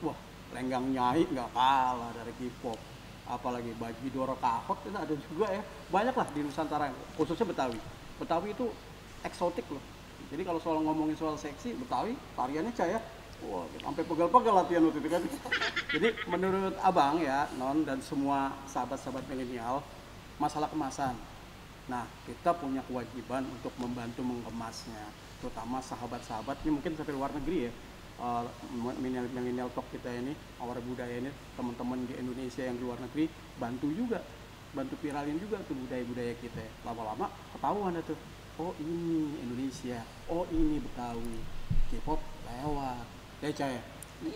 wah, Lenggang Nyai nggak kalah dari K-pop. Apalagi Baji Doro Kahot itu ada juga ya. Banyak lah di Nusantara, khususnya Betawi. Betawi itu eksotik loh. Jadi kalau soal ngomongin soal seksi, Betawi tariannya Caya, wah, sampai pegel-pegel latihan waktu itu kan. Jadi menurut abang ya, Non dan semua sahabat-sahabat milenial, masalah kemasan. Nah, kita punya kewajiban untuk membantu mengemasnya, terutama sahabat-sahabat ini mungkin sampai luar negeri ya. Milenial Talk kita ini, Awara Budaya ini, teman-teman di Indonesia yang di luar negeri, bantu juga, bantu viralin juga tuh budaya-budaya kita. Lama-lama ketahuan tuh, oh ini Indonesia, oh ini Betawi, K-pop lewat. Caca ya?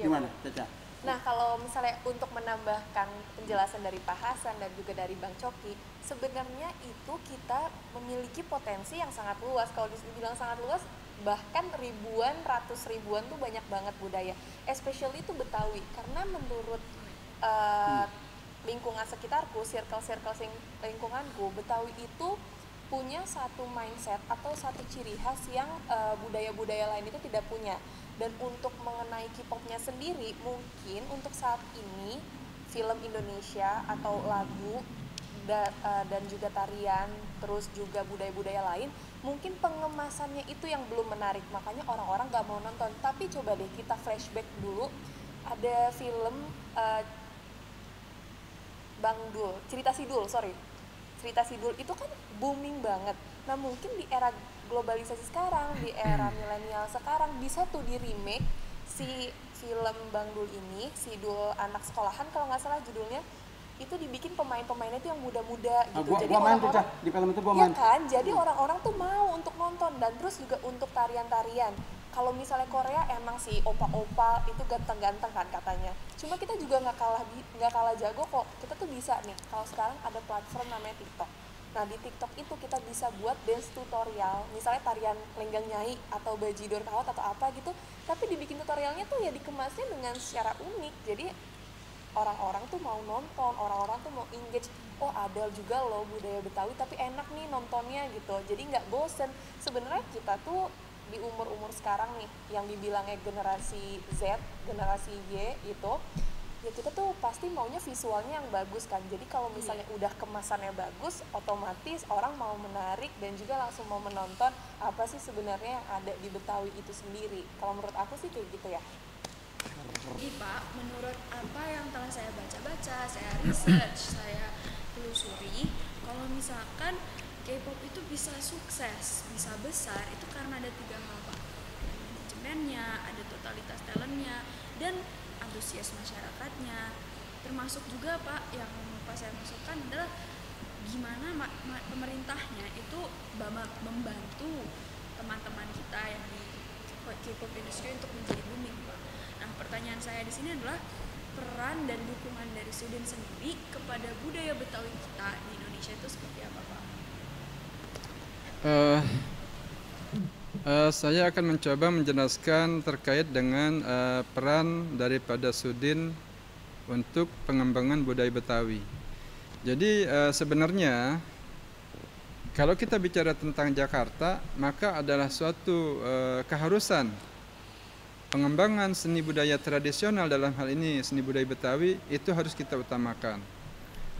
Gimana Caca? Nah, kalau misalnya untuk menambahkan penjelasan dari Pak Hasan dan juga dari Bang Coki, sebenarnya itu kita memiliki potensi yang sangat luas. Kalau dibilang sangat luas, bahkan ribuan, ratus ribuan tuh banyak banget budaya. Especially itu Betawi, karena menurut lingkungan sekitarku, circle-circle lingkunganku, Betawi itu punya satu mindset atau satu ciri khas yang budaya-budaya lain itu tidak punya. Dan untuk mengenai K-popnya sendiri, mungkin untuk saat ini film Indonesia atau lagu dan juga tarian, terus juga budaya-budaya lain, mungkin pengemasannya itu yang belum menarik, makanya orang-orang gak mau nonton. Tapi coba deh kita flashback dulu, ada film Bang Dul, Cerita Sidul itu kan booming banget. Nah mungkin di era globalisasi sekarang, di era milenial sekarang, bisa tuh di remake si film Bang Dul ini, si Dul anak sekolahan kalau nggak salah judulnya, itu dibikin pemain-pemainnya tuh yang muda-muda gitu. Jadi main tuh di film itu gua main. Ya kan, jadi orang-orang tuh mau untuk nonton. Dan terus juga untuk tarian-tarian. Kalau misalnya Korea emang si opa-opa itu ganteng-ganteng kan katanya. Cuma kita juga nggak kalah jago kok. Kita tuh bisa nih. Kalau sekarang ada platform namanya TikTok. Nah di TikTok itu kita bisa buat dance tutorial, misalnya tarian Lenggang Nyai atau Baji Dor Kahot atau apa gitu, tapi dibikin tutorialnya tuh ya dikemasnya dengan secara unik. Jadi orang-orang tuh mau nonton, orang-orang tuh mau engage. Oh ada juga loh budaya Betawi tapi enak nih nontonnya gitu. Jadi nggak bosen. Sebenarnya kita tuh di umur-umur sekarang nih yang dibilangnya generasi Z, generasi Y itu, ya kita tuh pasti maunya visualnya yang bagus kan. Jadi kalau misalnya udah kemasannya bagus, otomatis orang mau menarik dan juga langsung mau menonton apa sih sebenarnya yang ada di Betawi itu sendiri. Kalau menurut aku sih kayak gitu ya. Jadi Pak, menurut apa yang telah saya baca-baca, saya research, saya telusuri, kalau misalkan K-pop itu bisa sukses, bisa besar, itu karena ada 3 hal Pak. Ada manajemennya, ada totalitas talentnya, dan antusias masyarakatnya. Termasuk juga Pak, yang pas saya masukkan adalah gimana pemerintahnya itu membantu teman-teman kita yang di K-pop industry untuk menjadi booming Pak. Nah pertanyaan saya di sini adalah peran dan dukungan dari Sudin sendiri kepada budaya Betawi kita di Indonesia itu seperti apa Pak? Saya akan mencoba menjelaskan terkait dengan peran daripada Sudin untuk pengembangan budaya Betawi. Jadi sebenarnya kalau kita bicara tentang Jakarta, maka adalah suatu keharusan pengembangan seni budaya tradisional, dalam hal ini seni budaya Betawi, itu harus kita utamakan.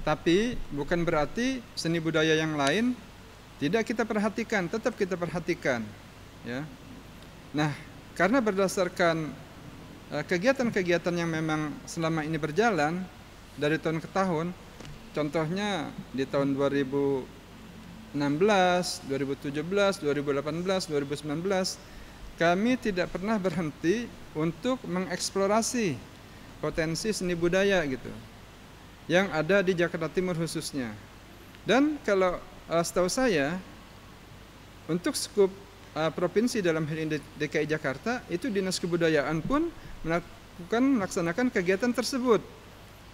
Tapi bukan berarti seni budaya yang lain tidak kita perhatikan, tetap kita perhatikan, ya. Nah, karena berdasarkan kegiatan-kegiatan yang memang selama ini berjalan dari tahun ke tahun, contohnya di tahun 2016, 2017, 2018, 2019, kami tidak pernah berhenti untuk mengeksplorasi potensi seni budaya gitu, yang ada di Jakarta Timur khususnya. Dan kalau setahu saya, untuk skup provinsi dalam hal ini DKI Jakarta, itu Dinas Kebudayaan pun melaksanakan kegiatan tersebut.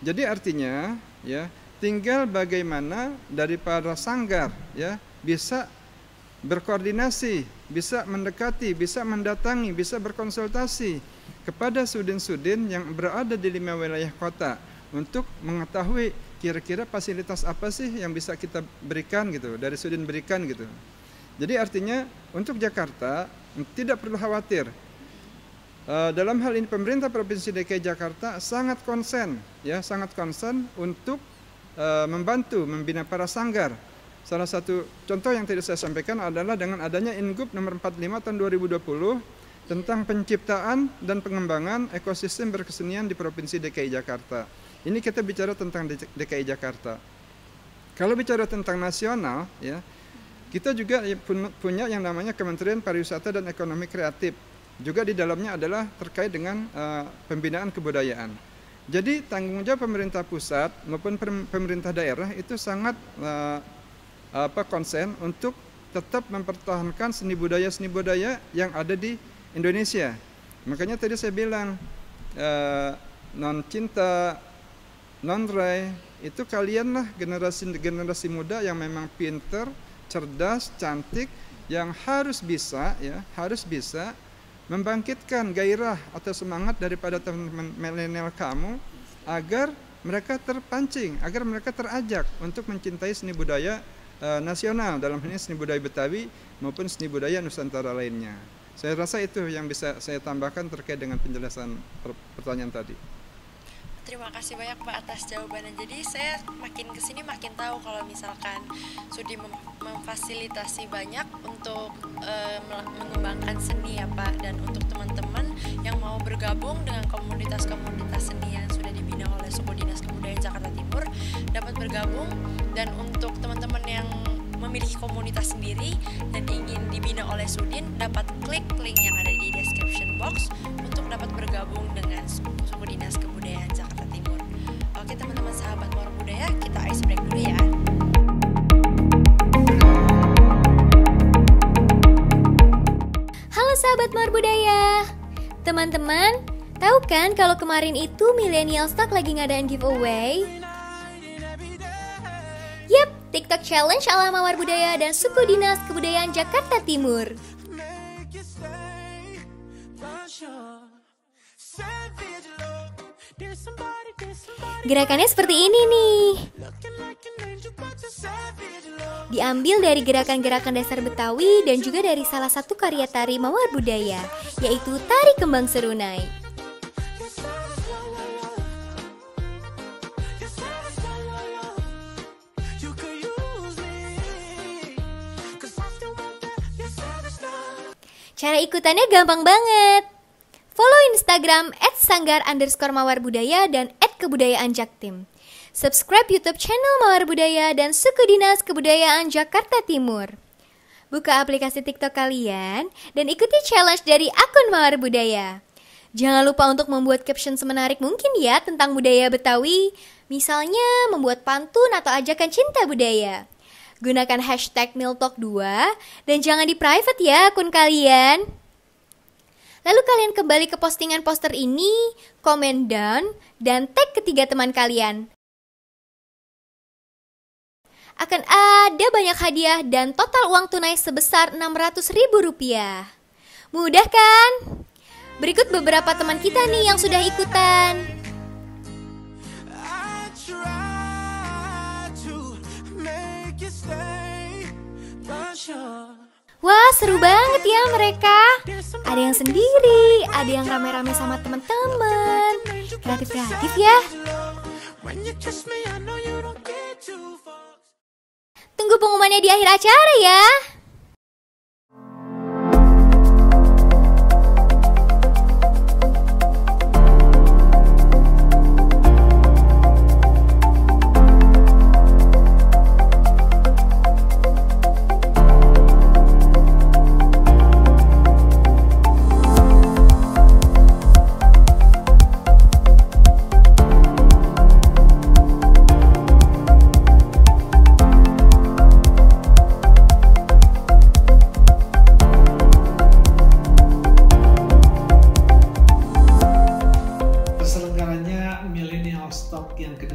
Jadi artinya ya, tinggal bagaimana dari para sanggar ya bisa berkoordinasi, bisa mendekati, bisa mendatangi, bisa berkonsultasi kepada sudin-sudin yang berada di 5 wilayah kota untuk mengetahui kira-kira fasilitas apa sih yang bisa kita berikan gitu, dari sudin berikan gitu. Jadi artinya untuk Jakarta tidak perlu khawatir. Dalam hal ini pemerintah Provinsi DKI Jakarta sangat konsen untuk membantu membina para sanggar. Salah satu contoh yang tadi saya sampaikan adalah dengan adanya Ingup nomor 45 tahun 2020 tentang penciptaan dan pengembangan ekosistem berkesenian di Provinsi DKI Jakarta. Ini kita bicara tentang DKI Jakarta. Kalau bicara tentang nasional ya, kita juga punya yang namanya Kementerian Pariwisata dan Ekonomi Kreatif. Juga di dalamnya adalah terkait dengan pembinaan kebudayaan. Jadi tanggung jawab pemerintah pusat maupun pemerintah daerah itu sangat konsen untuk tetap mempertahankan seni budaya yang ada di Indonesia. Makanya tadi saya bilang non cinta, non Ray, itu kalianlah generasi muda yang memang pinter, cerdas, cantik, yang harus bisa membangkitkan gairah atau semangat daripada teman-teman milenial kamu agar mereka terpancing, agar mereka terajak untuk mencintai seni budaya nasional, dalam hal ini seni budaya Betawi maupun seni budaya Nusantara lainnya. Saya rasa itu yang bisa saya tambahkan terkait dengan penjelasan pertanyaan tadi. Terima kasih banyak Pak atas jawabannya. Jadi saya makin kesini makin tahu kalau misalkan Sudi memfasilitasi banyak untuk mengembangkan seni ya Pak. Dan untuk teman-teman yang mau bergabung dengan komunitas-komunitas seni yang sudah dibina oleh Suku Dinas Kebudayaan Jakarta Timur dapat bergabung. Dan untuk teman-teman yang memiliki komunitas sendiri dan ingin dibina oleh Sudin, dapat klik link yang ada di description box untuk dapat bergabung dengan Suku Dinas Kebudayaan Jakarta Timur. Oke teman-teman sahabat Mawar Budaya, kita ice break dulu ya. Halo sahabat Mawar Budaya. Teman-teman, tahu kan kalau kemarin itu Millennial Stock lagi ngadain giveaway? Yap, TikTok Challenge ala Mawar Budaya dan Suku Dinas Kebudayaan Jakarta Timur. Gerakannya seperti ini nih. Diambil dari gerakan-gerakan dasar Betawi dan juga dari salah satu karya tari Mawar Budaya, yaitu Tari Kembang Serunai. Cara ikutannya gampang banget. Follow Instagram @sanggar_mawarbudaya dan @kebudayaanjaktim. Subscribe YouTube channel Mawar Budaya dan Suku Dinas Kebudayaan Jakarta Timur. Buka aplikasi TikTok kalian dan ikuti challenge dari akun Mawar Budaya. Jangan lupa untuk membuat caption semenarik mungkin ya tentang budaya Betawi. Misalnya membuat pantun atau ajakan cinta budaya. Gunakan hashtag #miltalk2 dan jangan di private ya akun kalian. Lalu kalian kembali ke postingan poster ini, komen down, dan tag ketiga teman kalian. Akan ada banyak hadiah dan total uang tunai sebesar Rp600.000. Mudah kan? Berikut beberapa teman kita nih yang sudah ikutan. Wah, seru banget ya mereka. Ada yang sendiri, ada yang rame-rame sama teman-teman. Kreatif-kreatif ya. Tunggu pengumumannya di akhir acara ya.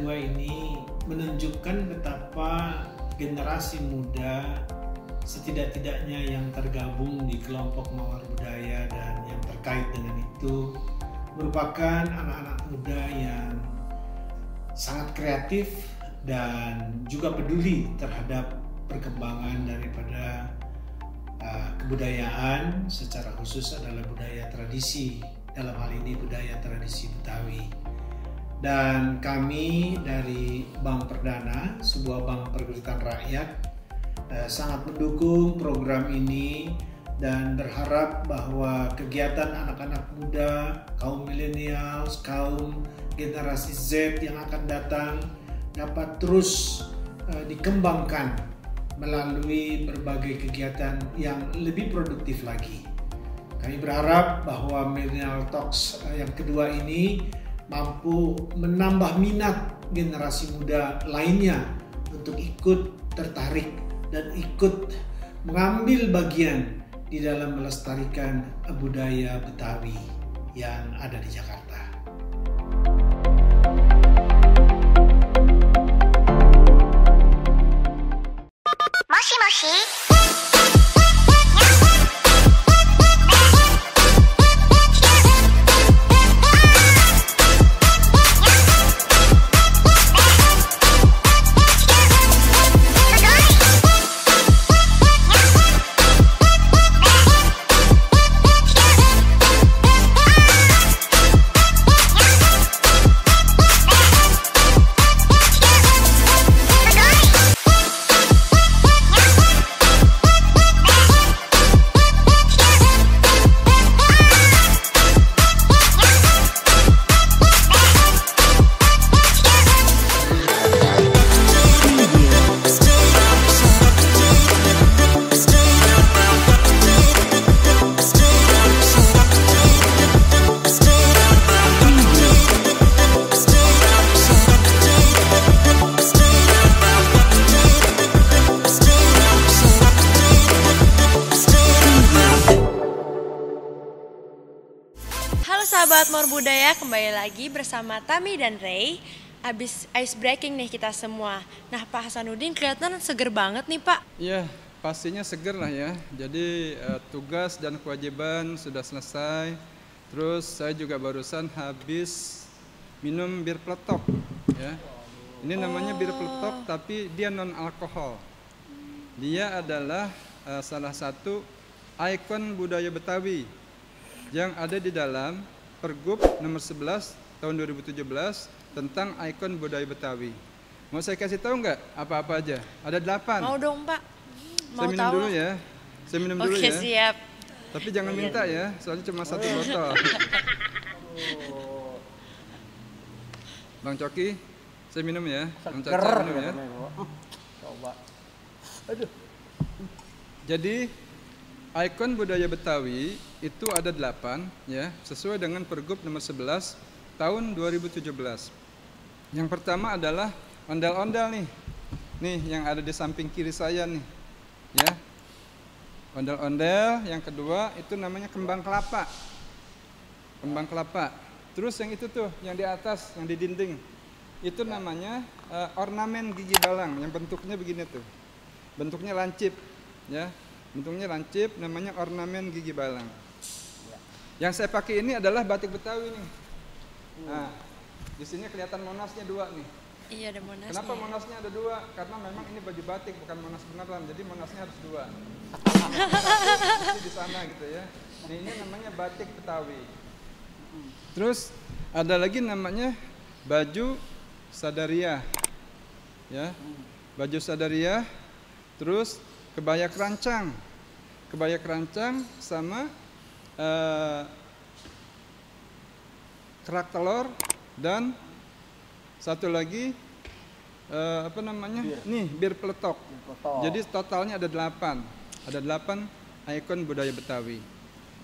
kedua ini menunjukkan betapa generasi muda setidak-tidaknya yang tergabung di kelompok Mawar Budaya dan yang terkait dengan itu merupakan anak-anak muda yang sangat kreatif dan juga peduli terhadap perkembangan daripada kebudayaan, secara khusus adalah budaya tradisi, dalam hal ini budaya tradisi Betawi. Dan kami dari Bank Perdana, sebuah bank pergerakan rakyat, sangat mendukung program ini dan berharap bahwa kegiatan anak-anak muda, kaum milenials, kaum generasi Z yang akan datang dapat terus dikembangkan melalui berbagai kegiatan yang lebih produktif lagi. Kami berharap bahwa Millennial Talks yang kedua ini mampu menambah minat generasi muda lainnya untuk ikut tertarik dan ikut mengambil bagian di dalam melestarikan budaya Betawi yang ada di Jakarta. Sahabat Mawar Budaya, kembali lagi bersama Tami dan Ray. Abis ice breaking nih kita semua. Nah, Pak Hasanuddin kelihatan seger banget nih, Pak. Iya, pastinya seger lah ya. Jadi tugas dan kewajiban sudah selesai. Terus saya juga barusan habis minum bir peletok ya. Ini namanya bir peletok tapi dia non alkohol. Dia adalah salah satu ikon budaya Betawi yang ada di dalam Pergub nomor 11 tahun 2017 tentang ikon budaya Betawi. Mau saya kasih tahu nggak apa-apa aja? Ada 8. Mau dong, Pak. Saya minum dulu ya. Saya minum dulu ya. Oke, siap. Tapi jangan minta ya, soalnya cuma 1 botol. Bang Coki, saya minum ya. Bang Caca minum ya. Coba. Aduh. Jadi ikon budaya Betawi itu ada 8 ya, sesuai dengan Pergub nomor 11 tahun 2017. Yang pertama adalah ondel-ondel nih. Nih yang ada di samping kiri saya nih. Ya. Ondel-ondel, yang kedua itu namanya kembang kelapa. Kembang kelapa. Terus yang itu tuh, yang di atas, yang di dinding. Itu namanya ornamen gigi balang yang bentuknya begini tuh. Bentuknya lancip, ya. Bentuknya lancip, namanya ornamen gigi balang. Yang saya pakai ini adalah batik Betawi nih. Nah, di sini kelihatan monasnya 2 nih. Iya, ada monasnya. Kenapa monasnya ada 2? Karena memang ini baju batik, bukan monas beneran. Jadi monasnya harus 2. Di sana gitu ya. Nah, ini namanya batik Betawi. Terus ada lagi namanya baju sadaria. Ya. Baju sadaria. Terus kebaya kerancang. Kebaya kerancang sama kerak telur dan satu lagi apa namanya? Nih, bir peletok. Jadi totalnya ada 8. Ada 8 ikon budaya Betawi.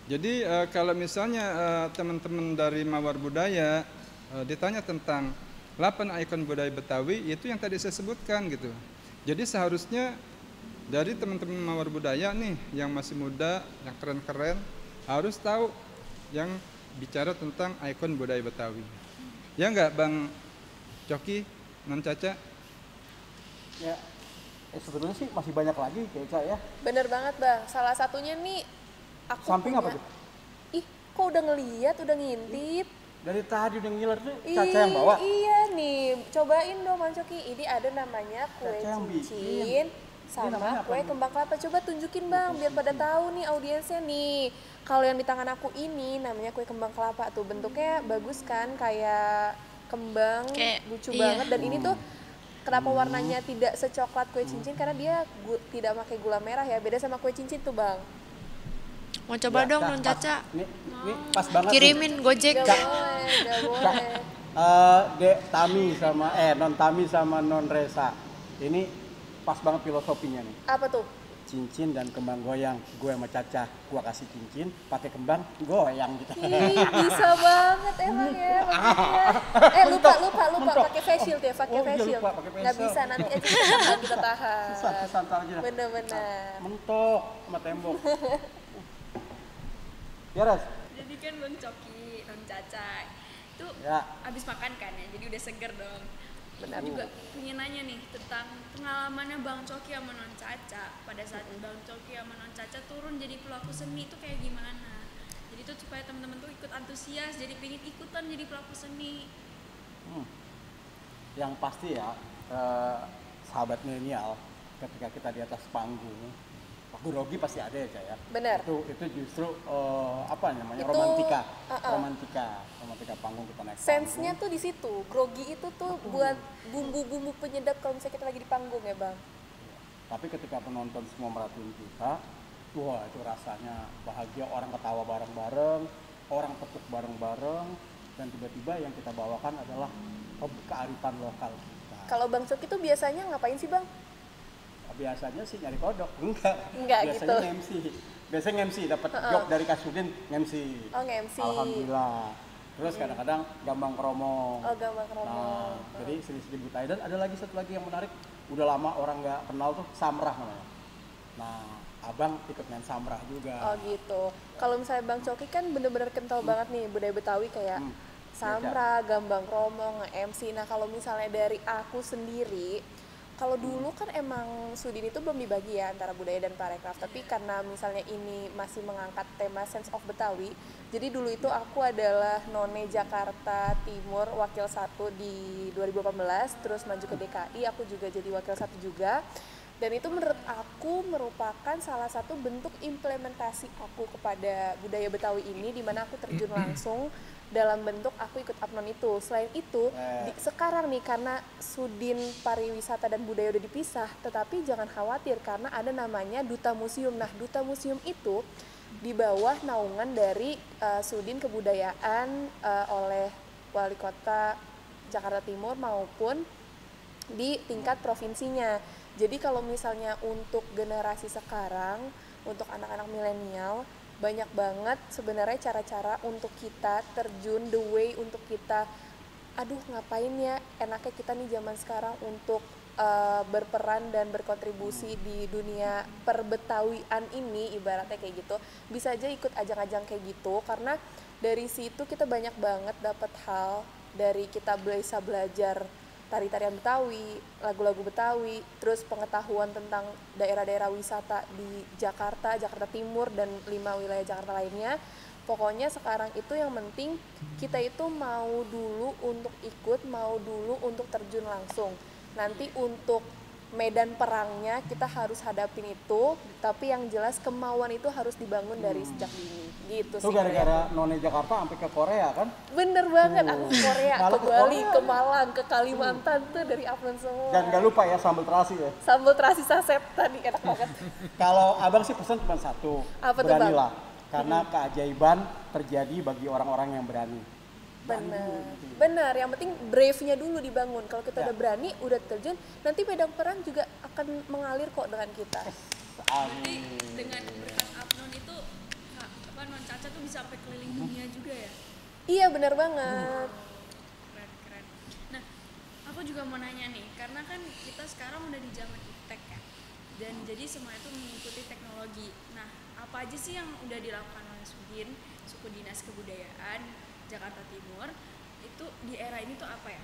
Jadi kalau misalnya teman-teman dari Mawar Budaya ditanya tentang 8 ikon budaya Betawi, itu yang tadi saya sebutkan gitu. Jadi seharusnya dari teman-teman Mawar Budaya nih yang masih muda, yang keren-keren harus tahu yang bicara tentang ikon budaya Betawi. Ya enggak Bang Coki? Non Caca? Ya, sebenarnya sih masih banyak lagi kayak saya. Bener banget bang, salah satunya nih aku Samping punya. apa tuh? Ih, kok udah ngeliat, udah ngintip? Dari tadi udah ngiler tuh Caca yang bawa. Iya nih, cobain dong Bang Coki. Ini ada namanya kue Caca yang cincin sama kue kembang kelapa. Coba tunjukin bang, biar pada tahu nih audiensnya nih. Kalau yang di tangan aku ini namanya kue kembang kelapa tuh, bentuknya bagus kan, kayak kembang, lucu banget. Dan ini tuh kenapa warnanya tidak secoklat kue cincin, karena dia tidak pakai gula merah ya, beda sama kue cincin tuh bang. Mau coba dong Non Caca. Ini pas banget. Kirimin nih. Gojek. Gak boleh. Dek Tami sama Non Tami sama Non Resa. Ini pas banget filosofinya nih. Apa tuh? Cincin dan kembang goyang. Gue sama Caca, gue kasih cincin, pakai kembang goyang gitu. Ih, bisa banget emang ya. Lupa pakai face shield ya, pakai face shield. Nggak bisa, nanti aja kita tahan. Santai aja. Bener-bener. Mentok sama tembok. Ya Ras. Jadi kan Non Coki, Non Caca itu abis makan kan ya, jadi udah seger dong. Benar juga pengen nanya nih tentang pengalamannya Bang Coki sama Non Caca pada saat Bang Coki sama Non Caca turun jadi pelaku seni itu kayak gimana? Jadi tuh supaya teman-teman tuh ikut antusias, jadi pengen ikutan jadi pelaku seni. Yang pasti ya, sahabat milenial, ketika kita di atas panggung, grogi pasti ada ya Cak ya. Benar. Itu justru apa namanya, itu, romantika panggung kita naik. Sense-nya tuh di situ. Grogi itu tuh buat bumbu-bumbu penyedap kalau misalnya kita lagi di panggung ya bang. Tapi ketika penonton semua merhatiin kita, wah itu rasanya bahagia, orang ketawa bareng-bareng, orang tepuk bareng-bareng, dan tiba-tiba yang kita bawakan adalah kearifan lokal kita. Kalau Bang Coki tuh biasanya ngapain sih bang? Biasanya sih nyari kodok, enggak gitu. Biasanya biasanya MC, dapat job dari Kasudin MC. Oh MC. Alhamdulillah. Terus kadang-kadang gambang kromong. Oh gambang kromong. Nah, jadi sedih-sedih buta. Dan ada lagi satu lagi yang menarik, udah lama orang nggak kenal tuh, samrah namanya. Nah, abang ikut main samrah juga. Oh gitu. Kalau misalnya Bang Coki kan bener-bener kental banget nih budaya Betawi kayak samrah, gambang kromong, MC. Nah kalau misalnya dari aku sendiri, kalau dulu kan emang Sudin itu belum dibagi ya antara budaya dan parekraf, tapi karena misalnya ini masih mengangkat tema Sense of Betawi, jadi dulu itu aku adalah None Jakarta Timur wakil 1 di 2018, terus maju ke DKI, aku juga jadi wakil 1 juga. Dan itu menurut aku merupakan salah satu bentuk implementasi aku kepada budaya Betawi ini, di mana aku terjun langsung dalam bentuk aku ikut apnon itu. Selain itu, sekarang nih karena Sudin Pariwisata dan Budaya udah dipisah, tetapi jangan khawatir karena ada namanya Duta Museum. Nah, Duta Museum itu di bawah naungan dari Sudin Kebudayaan oleh Wali Kota Jakarta Timur maupun di tingkat provinsinya. Jadi kalau misalnya untuk generasi sekarang, untuk anak-anak milenial, banyak banget sebenarnya cara-cara untuk kita terjun, the way untuk kita, aduh ngapain ya, enaknya kita nih zaman sekarang untuk berperan dan berkontribusi di dunia perbetawian ini, ibaratnya kayak gitu. Bisa aja ikut ajang-ajang kayak gitu, karena dari situ kita banyak banget dapat hal, dari kita bisa belajar tari-tarian Betawi, lagu-lagu Betawi, terus pengetahuan tentang daerah-daerah wisata di Jakarta, Jakarta Timur, dan 5 wilayah Jakarta lainnya. Pokoknya sekarang itu yang penting kita itu mau dulu untuk ikut, mau dulu untuk terjun langsung. Nanti untuk medan perangnya kita harus hadapin itu, tapi yang jelas kemauan itu harus dibangun dari sejak dini. Gitu sih. Itu gara-gara None Jakarta sampai ke Korea kan? Bener banget, aku ke Korea, ke Bali, ke Malang, ke Kalimantan tuh dari apnon semua. Dan gak lupa ya sambal terasi ya. Sambal terasi saset tadi enak banget. Kalau abang sih pesan cuma satu, apa tuh, beranilah. Karena keajaiban terjadi bagi orang-orang yang berani. Benar. Yang penting brave-nya dulu dibangun. Kalau kita udah berani, udah terjun, nanti medan perang juga akan mengalir kok dengan kita. Jadi dengan berkat apnon itu, Non Caca tuh bisa sampai keliling dunia juga ya? Iya benar banget. Keren. Nah, aku juga mau nanya nih, karena kan kita sekarang udah di zaman iptek ya, dan jadi semua itu mengikuti teknologi. Nah, apa aja sih yang udah dilakukan oleh Sudin, Suku Dinas Kebudayaan Jakarta Timur, itu di era ini tuh apa ya?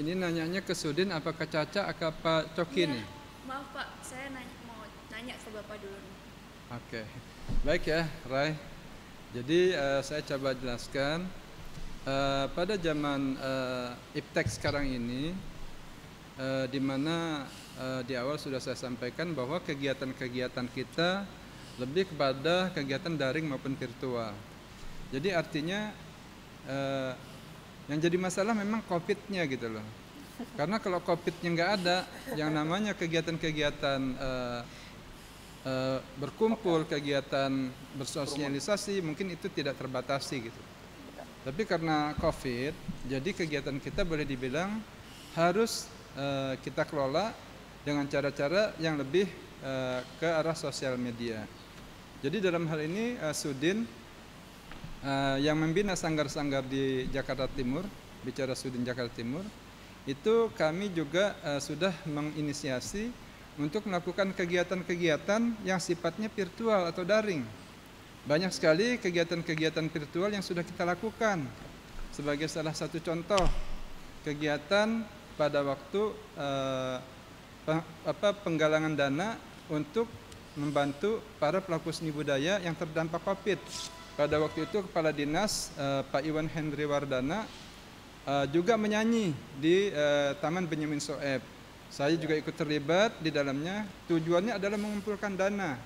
Ini nanyanya ke Sudin, apa ke Caca, apa Pak Coki nih? Maaf Pak, saya mau nanya ke Bapak dulu. Oke, baik ya Rai. Jadi saya coba jelaskan. Pada zaman iptek sekarang ini, di mana di awal sudah saya sampaikan bahwa kegiatan-kegiatan kita lebih kepada kegiatan daring maupun virtual. Jadi artinya yang jadi masalah memang COVID-nya gitu loh. Karena kalau COVID-nya nggak ada, yang namanya kegiatan-kegiatan berkumpul, kegiatan bersosialisasi mungkin itu tidak terbatasi gitu. Tapi karena COVID, jadi kegiatan kita boleh dibilang harus kita kelola dengan cara-cara yang lebih ke arah sosial media. Jadi dalam hal ini Sudin yang membina sanggar-sanggar di Jakarta Timur, bicara Sudin Jakarta Timur, itu kami juga sudah menginisiasi untuk melakukan kegiatan-kegiatan yang sifatnya virtual atau daring. Banyak sekali kegiatan-kegiatan virtual yang sudah kita lakukan. Sebagai salah satu contoh, kegiatan pada waktu penggalangan dana untuk membantu para pelaku seni budaya yang terdampak COVID. Pada waktu itu Kepala Dinas Pak Iwan Hendri Wardana juga menyanyi di Taman Benyamin Soeb. Saya juga ikut terlibat di dalamnya. Tujuannya adalah mengumpulkan dana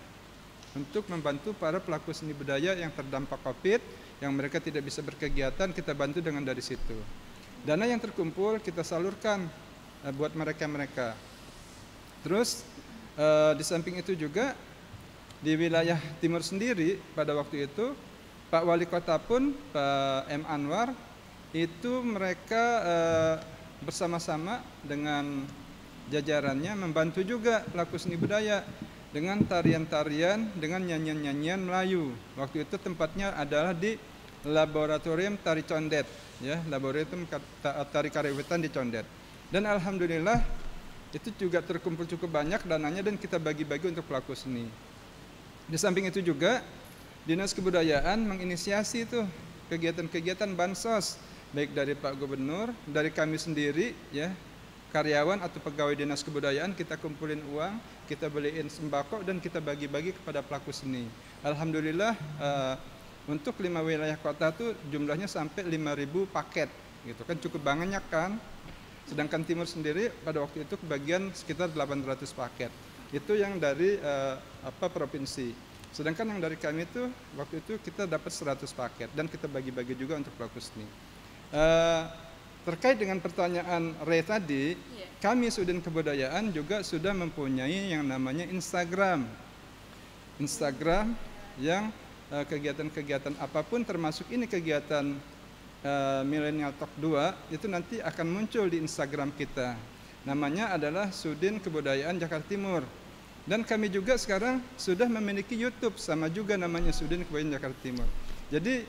untuk membantu para pelaku seni budaya yang terdampak COVID, yang mereka tidak bisa berkegiatan, kita bantu dengan dari situ. Dana yang terkumpul kita salurkan buat mereka-mereka. Terus di samping itu juga di wilayah timur sendiri pada waktu itu Pak Wali Kota pun, Pak M. Anwar, itu mereka bersama-sama dengan jajarannya membantu juga pelaku seni budaya dengan tarian-tarian, dengan nyanyian-nyanyian Melayu. Waktu itu tempatnya adalah di Laboratorium Tari Condet, ya, Laboratorium Tari Karawitan di Condet. Dan alhamdulillah itu juga terkumpul cukup banyak dananya dan kita bagi-bagi untuk pelaku seni. Di samping itu juga Dinas Kebudayaan menginisiasi itu kegiatan-kegiatan bansos, baik dari Pak Gubernur, dari kami sendiri, ya, karyawan atau pegawai Dinas Kebudayaan, kita kumpulin uang, kita beliin sembako dan kita bagi-bagi kepada pelaku seni. Alhamdulillah untuk 5 wilayah kota itu jumlahnya sampai 5.000 paket, gitu kan, cukup banyak kan. Sedangkan timur sendiri pada waktu itu kebagian sekitar 800 paket. Itu yang dari provinsi. Sedangkan yang dari kami itu waktu itu kita dapat 100 paket dan kita bagi-bagi juga untuk pelaku seni. Terkait dengan pertanyaan Ray tadi, kami Sudin Kebudayaan juga sudah mempunyai yang namanya Instagram. Instagram yang kegiatan-kegiatan apapun termasuk ini kegiatan Millennial Talk 2 itu nanti akan muncul di Instagram kita. Namanya adalah Sudin Kebudayaan Jakarta Timur. Dan kami juga sekarang sudah memiliki YouTube, sama juga namanya Sudin Kebudayaan Jakarta Timur. Jadi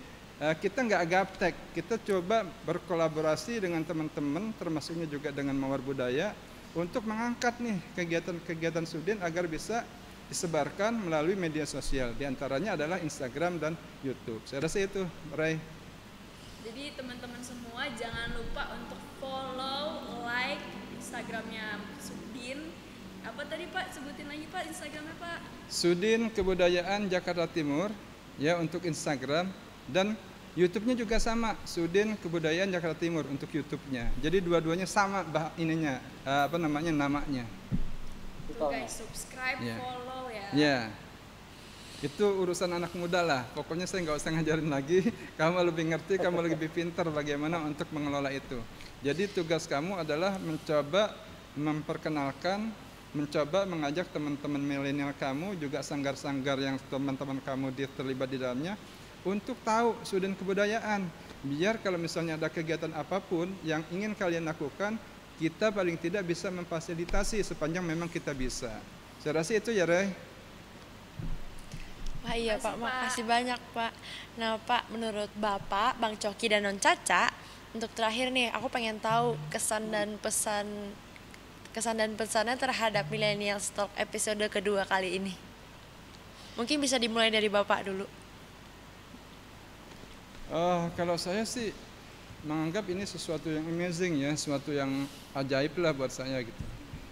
kita nggak gaptek, kita coba berkolaborasi dengan teman-teman, termasuknya juga dengan Mawar Budaya, untuk mengangkat nih kegiatan-kegiatan Sudin agar bisa disebarkan melalui media sosial. Di antaranya adalah Instagram dan YouTube. Saya rasa itu, Ray. Jadi teman-teman semua jangan lupa untuk follow, like Instagramnya Sudin. Apa tadi Pak? Sebutin lagi Pak Instagramnya Pak. Sudin Kebudayaan Jakarta Timur, ya, untuk Instagram, dan YouTube-nya juga sama, Sudin Kebudayaan Jakarta Timur untuk YouTube-nya. Jadi dua-duanya sama namanya. Tuh guys, subscribe, follow ya. Ya. Itu urusan anak muda lah. Pokoknya saya nggak usah ngajarin lagi. Kamu lebih ngerti, kamu lebih pintar bagaimana untuk mengelola itu. Jadi tugas kamu adalah mencoba memperkenalkan, mencoba mengajak teman-teman milenial kamu, juga sanggar-sanggar yang teman-teman kamu terlibat di dalamnya, untuk tahu Sudin Kebudayaan. Biar kalau misalnya ada kegiatan apapun yang ingin kalian lakukan, kita paling tidak bisa memfasilitasi sepanjang memang kita bisa. Saya rasa itu ya, Ray. Wah iya Pak, makasih banyak Pak. Nah Pak, menurut Bapak, Bang Coki dan Non Caca, untuk terakhir nih, aku pengen tahu kesan dan pesannya terhadap Millennial Talk episode kedua kali ini. Mungkin bisa dimulai dari Bapak dulu. Kalau saya sih menganggap ini sesuatu yang amazing ya, sesuatu yang ajaib lah buat saya gitu.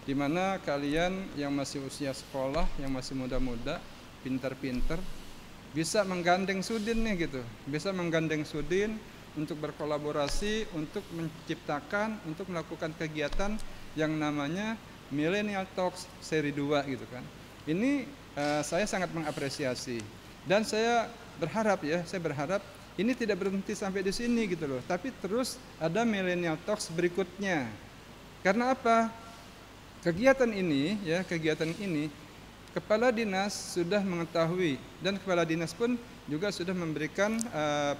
Dimana kalian yang masih usia sekolah, yang masih muda-muda, pintar-pintar, bisa menggandeng Sudin nih gitu, bisa menggandeng Sudin untuk berkolaborasi, untuk menciptakan, untuk melakukan kegiatan yang namanya Millennial Talks seri 2 gitu kan. Ini saya sangat mengapresiasi dan saya berharap ini tidak berhenti sampai di sini gitu loh, tapi terus ada Millennial Talks berikutnya. Karena apa? Kegiatan ini Kepala Dinas sudah mengetahui dan Kepala Dinas pun juga sudah memberikan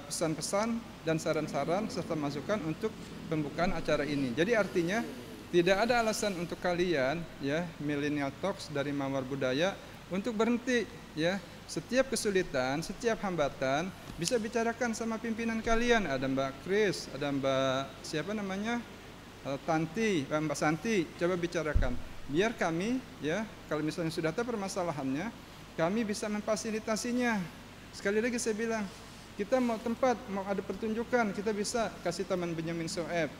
pesan-pesan dan saran-saran serta masukan untuk pembukaan acara ini. Jadi artinya tidak ada alasan untuk kalian ya Millennial Talks dari Mawar Budaya untuk berhenti ya. Setiap kesulitan, setiap hambatan bisa bicarakan sama pimpinan kalian. Ada Mbak Kris, ada Mbak siapa namanya? Mbak Santi, coba bicarakan. Biar kami ya, kalau misalnya sudah tahu permasalahannya, kami bisa memfasilitasinya. Sekali lagi saya bilang, kita mau tempat, mau ada pertunjukan, kita bisa kasih Taman Benyamin Sueb.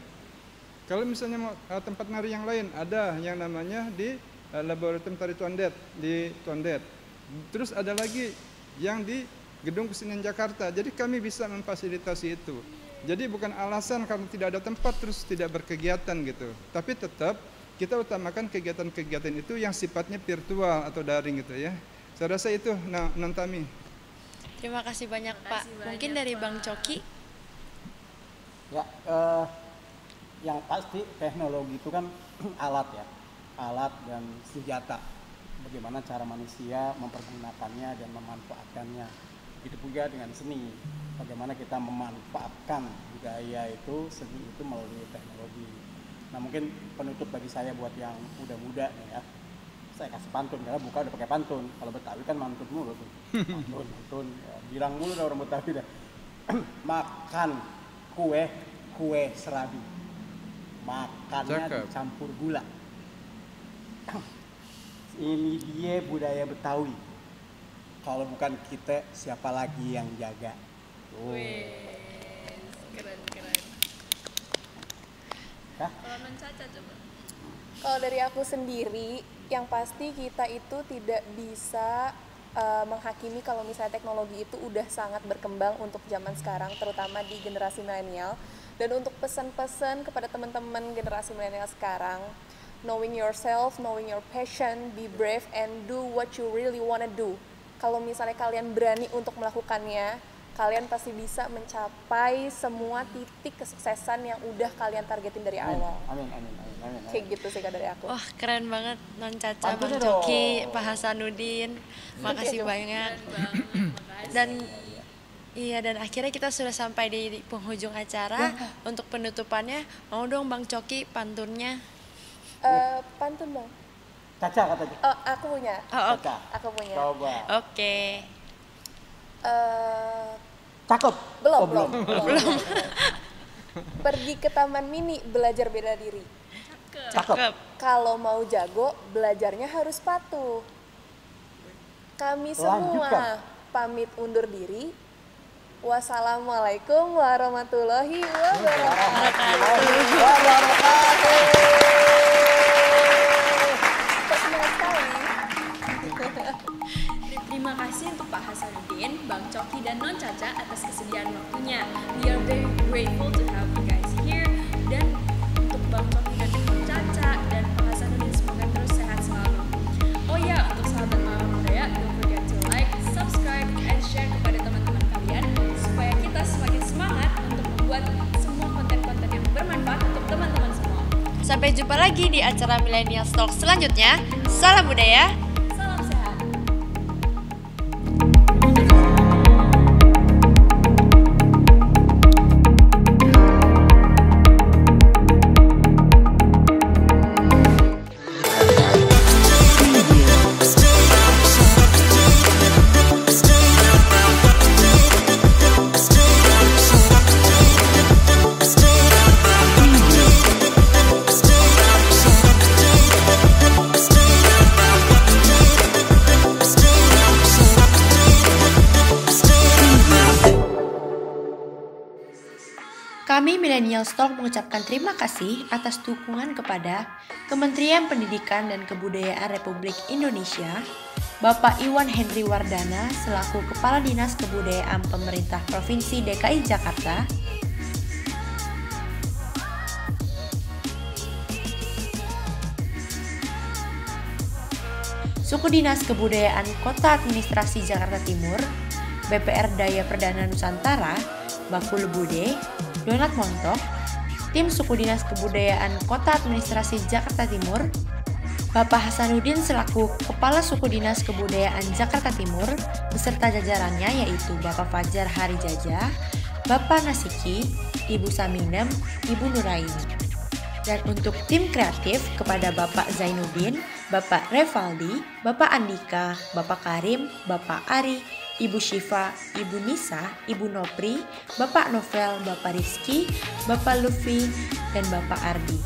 Kalau misalnya mau tempat nari yang lain, ada yang namanya di Laboratorium Tari Condet di Condet. Terus ada lagi yang di Gedung Kesenian Jakarta. Jadi kami bisa memfasilitasi itu. Jadi bukan alasan karena tidak ada tempat terus tidak berkegiatan gitu. Tapi tetap kita utamakan kegiatan-kegiatan itu yang sifatnya virtual atau daring gitu ya. Saya rasa itu Non Tami. Terima kasih banyak Pak. Mungkin dari Bang Coki. Ya, yang pasti teknologi itu kan alat ya, alat dan senjata. Bagaimana cara manusia mempergunakannya dan memanfaatkannya. Itu juga dengan seni. Bagaimana kita memanfaatkan budaya itu, seni itu melalui teknologi. Nah mungkin penutup bagi saya buat yang muda-muda nih ya, saya kasih pantun, karena buka udah pakai pantun. Kalau Betawi kan mantun mulu tuh, mantun, ya, bilang mulu dah orang Betawi dah. Makan kue serabi, makannya dicampur gula. Ini dia budaya Betawi. Kalau bukan kita, siapa lagi yang jaga? Keren. Kalau Non Caca coba. Kalau dari aku sendiri, yang pasti kita itu tidak bisa menghakimi kalau misalnya teknologi itu udah sangat berkembang untuk zaman sekarang, terutama di generasi milenial. Dan untuk pesan-pesan kepada teman-teman generasi milenial sekarang, knowing yourself, knowing your passion, be brave and do what you really wanna do. Kalau misalnya kalian berani untuk melakukannya, kalian pasti bisa mencapai semua titik kesuksesan yang udah kalian targetin dari awal. Amin. Kayak gitu sih Kak dari aku. Wah keren banget Non Caca, Bang Coki, Pak Hasanuddin. Makasih banyak. Dan dan akhirnya kita sudah sampai di penghujung acara. Untuk penutupannya, mau dong Bang Coki pantunnya. Pantun Bang. Caca katanya. Aku punya. Caca. Aku punya. Coba. Oke. Cakep. Belum. Pergi ke taman mini, belajar bela diri. Cakep. Kalau mau jago, belajarnya harus patuh. Kami semua pamit undur diri. Wassalamualaikum warahmatullahi wabarakatuh. Terima kasih untuk Pak Hasanuddin, Bang Coki, dan Non Caca atas kesediaan waktunya. We are very grateful to have you guys here. Dan untuk Bang Coki dan Non Caca dan Pak Hasanuddin, semoga terus sehat selalu. Oh ya, untuk sahabat Mawar Budaya, don't forget to like, subscribe, and share kepada teman-teman kalian supaya kita semakin semangat untuk membuat semua konten-konten yang bermanfaat untuk teman-teman semua. Sampai jumpa lagi di acara Millennial Talk selanjutnya. Salam budaya. Kami Millennials Talk mengucapkan terima kasih atas dukungan kepada Kementerian Pendidikan dan Kebudayaan Republik Indonesia, Bapak Iwan Henry Wardana selaku Kepala Dinas Kebudayaan Pemerintah Provinsi DKI Jakarta, Suku Dinas Kebudayaan Kota Administrasi Jakarta Timur, BPR Daya Perdana Nusantara, Bakul Bude, Donat Montok, Tim Suku Dinas Kebudayaan Kota Administrasi Jakarta Timur, Bapak Hasanuddin selaku Kepala Suku Dinas Kebudayaan Jakarta Timur, beserta jajarannya yaitu Bapak Fajar Harijaja, Bapak Nasiki, Ibu Saminem, Ibu Nuraini. Dan untuk tim kreatif kepada Bapak Zainuddin, Bapak Revaldi, Bapak Andika, Bapak Karim, Bapak Ari, Ibu Syifa, Ibu Nisa, Ibu Nopri, Bapak Novel, Bapak Rizky, Bapak Luffy, dan Bapak Ardi.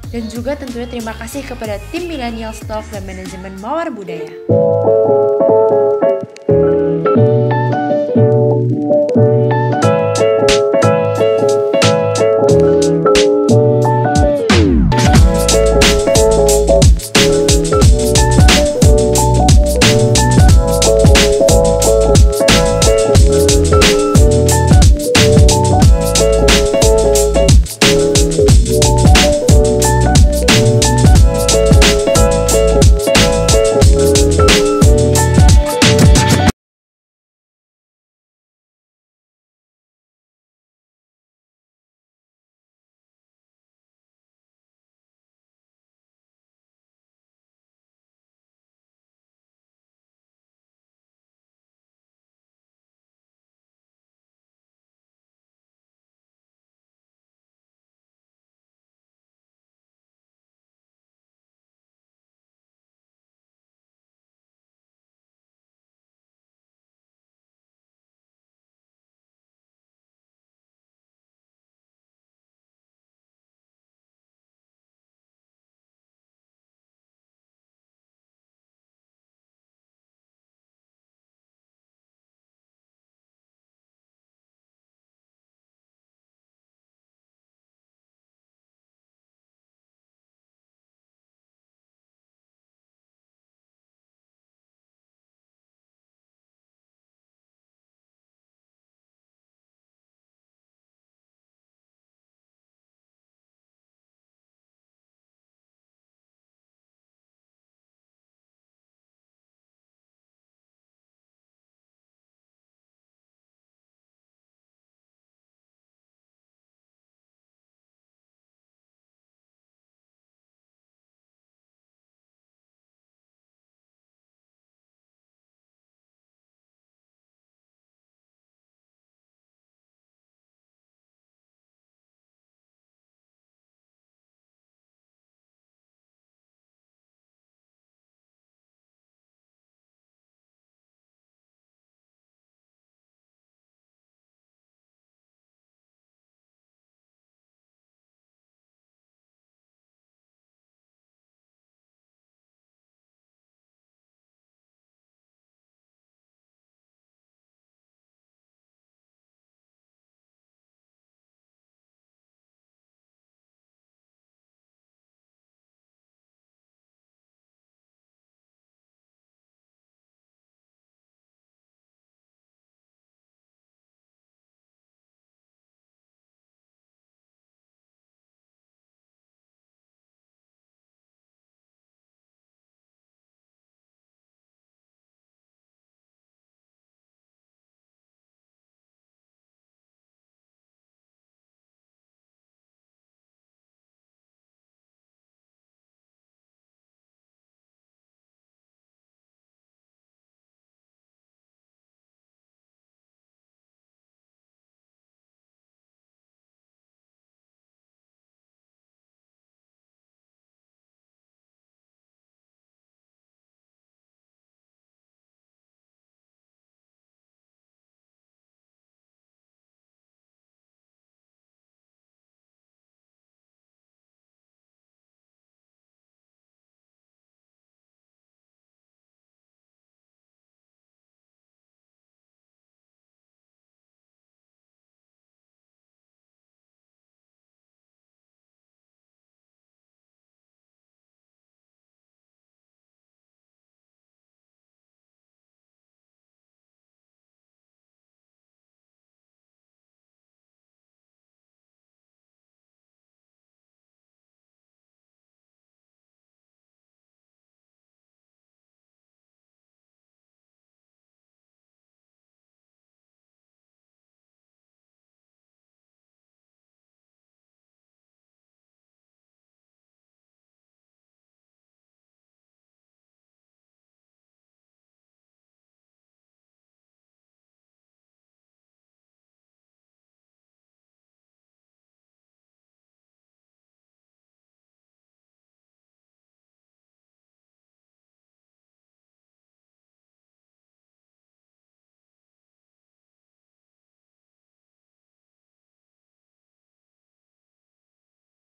Dan juga tentunya terima kasih kepada tim Millennials Talk dan Manajemen Mawar Budaya.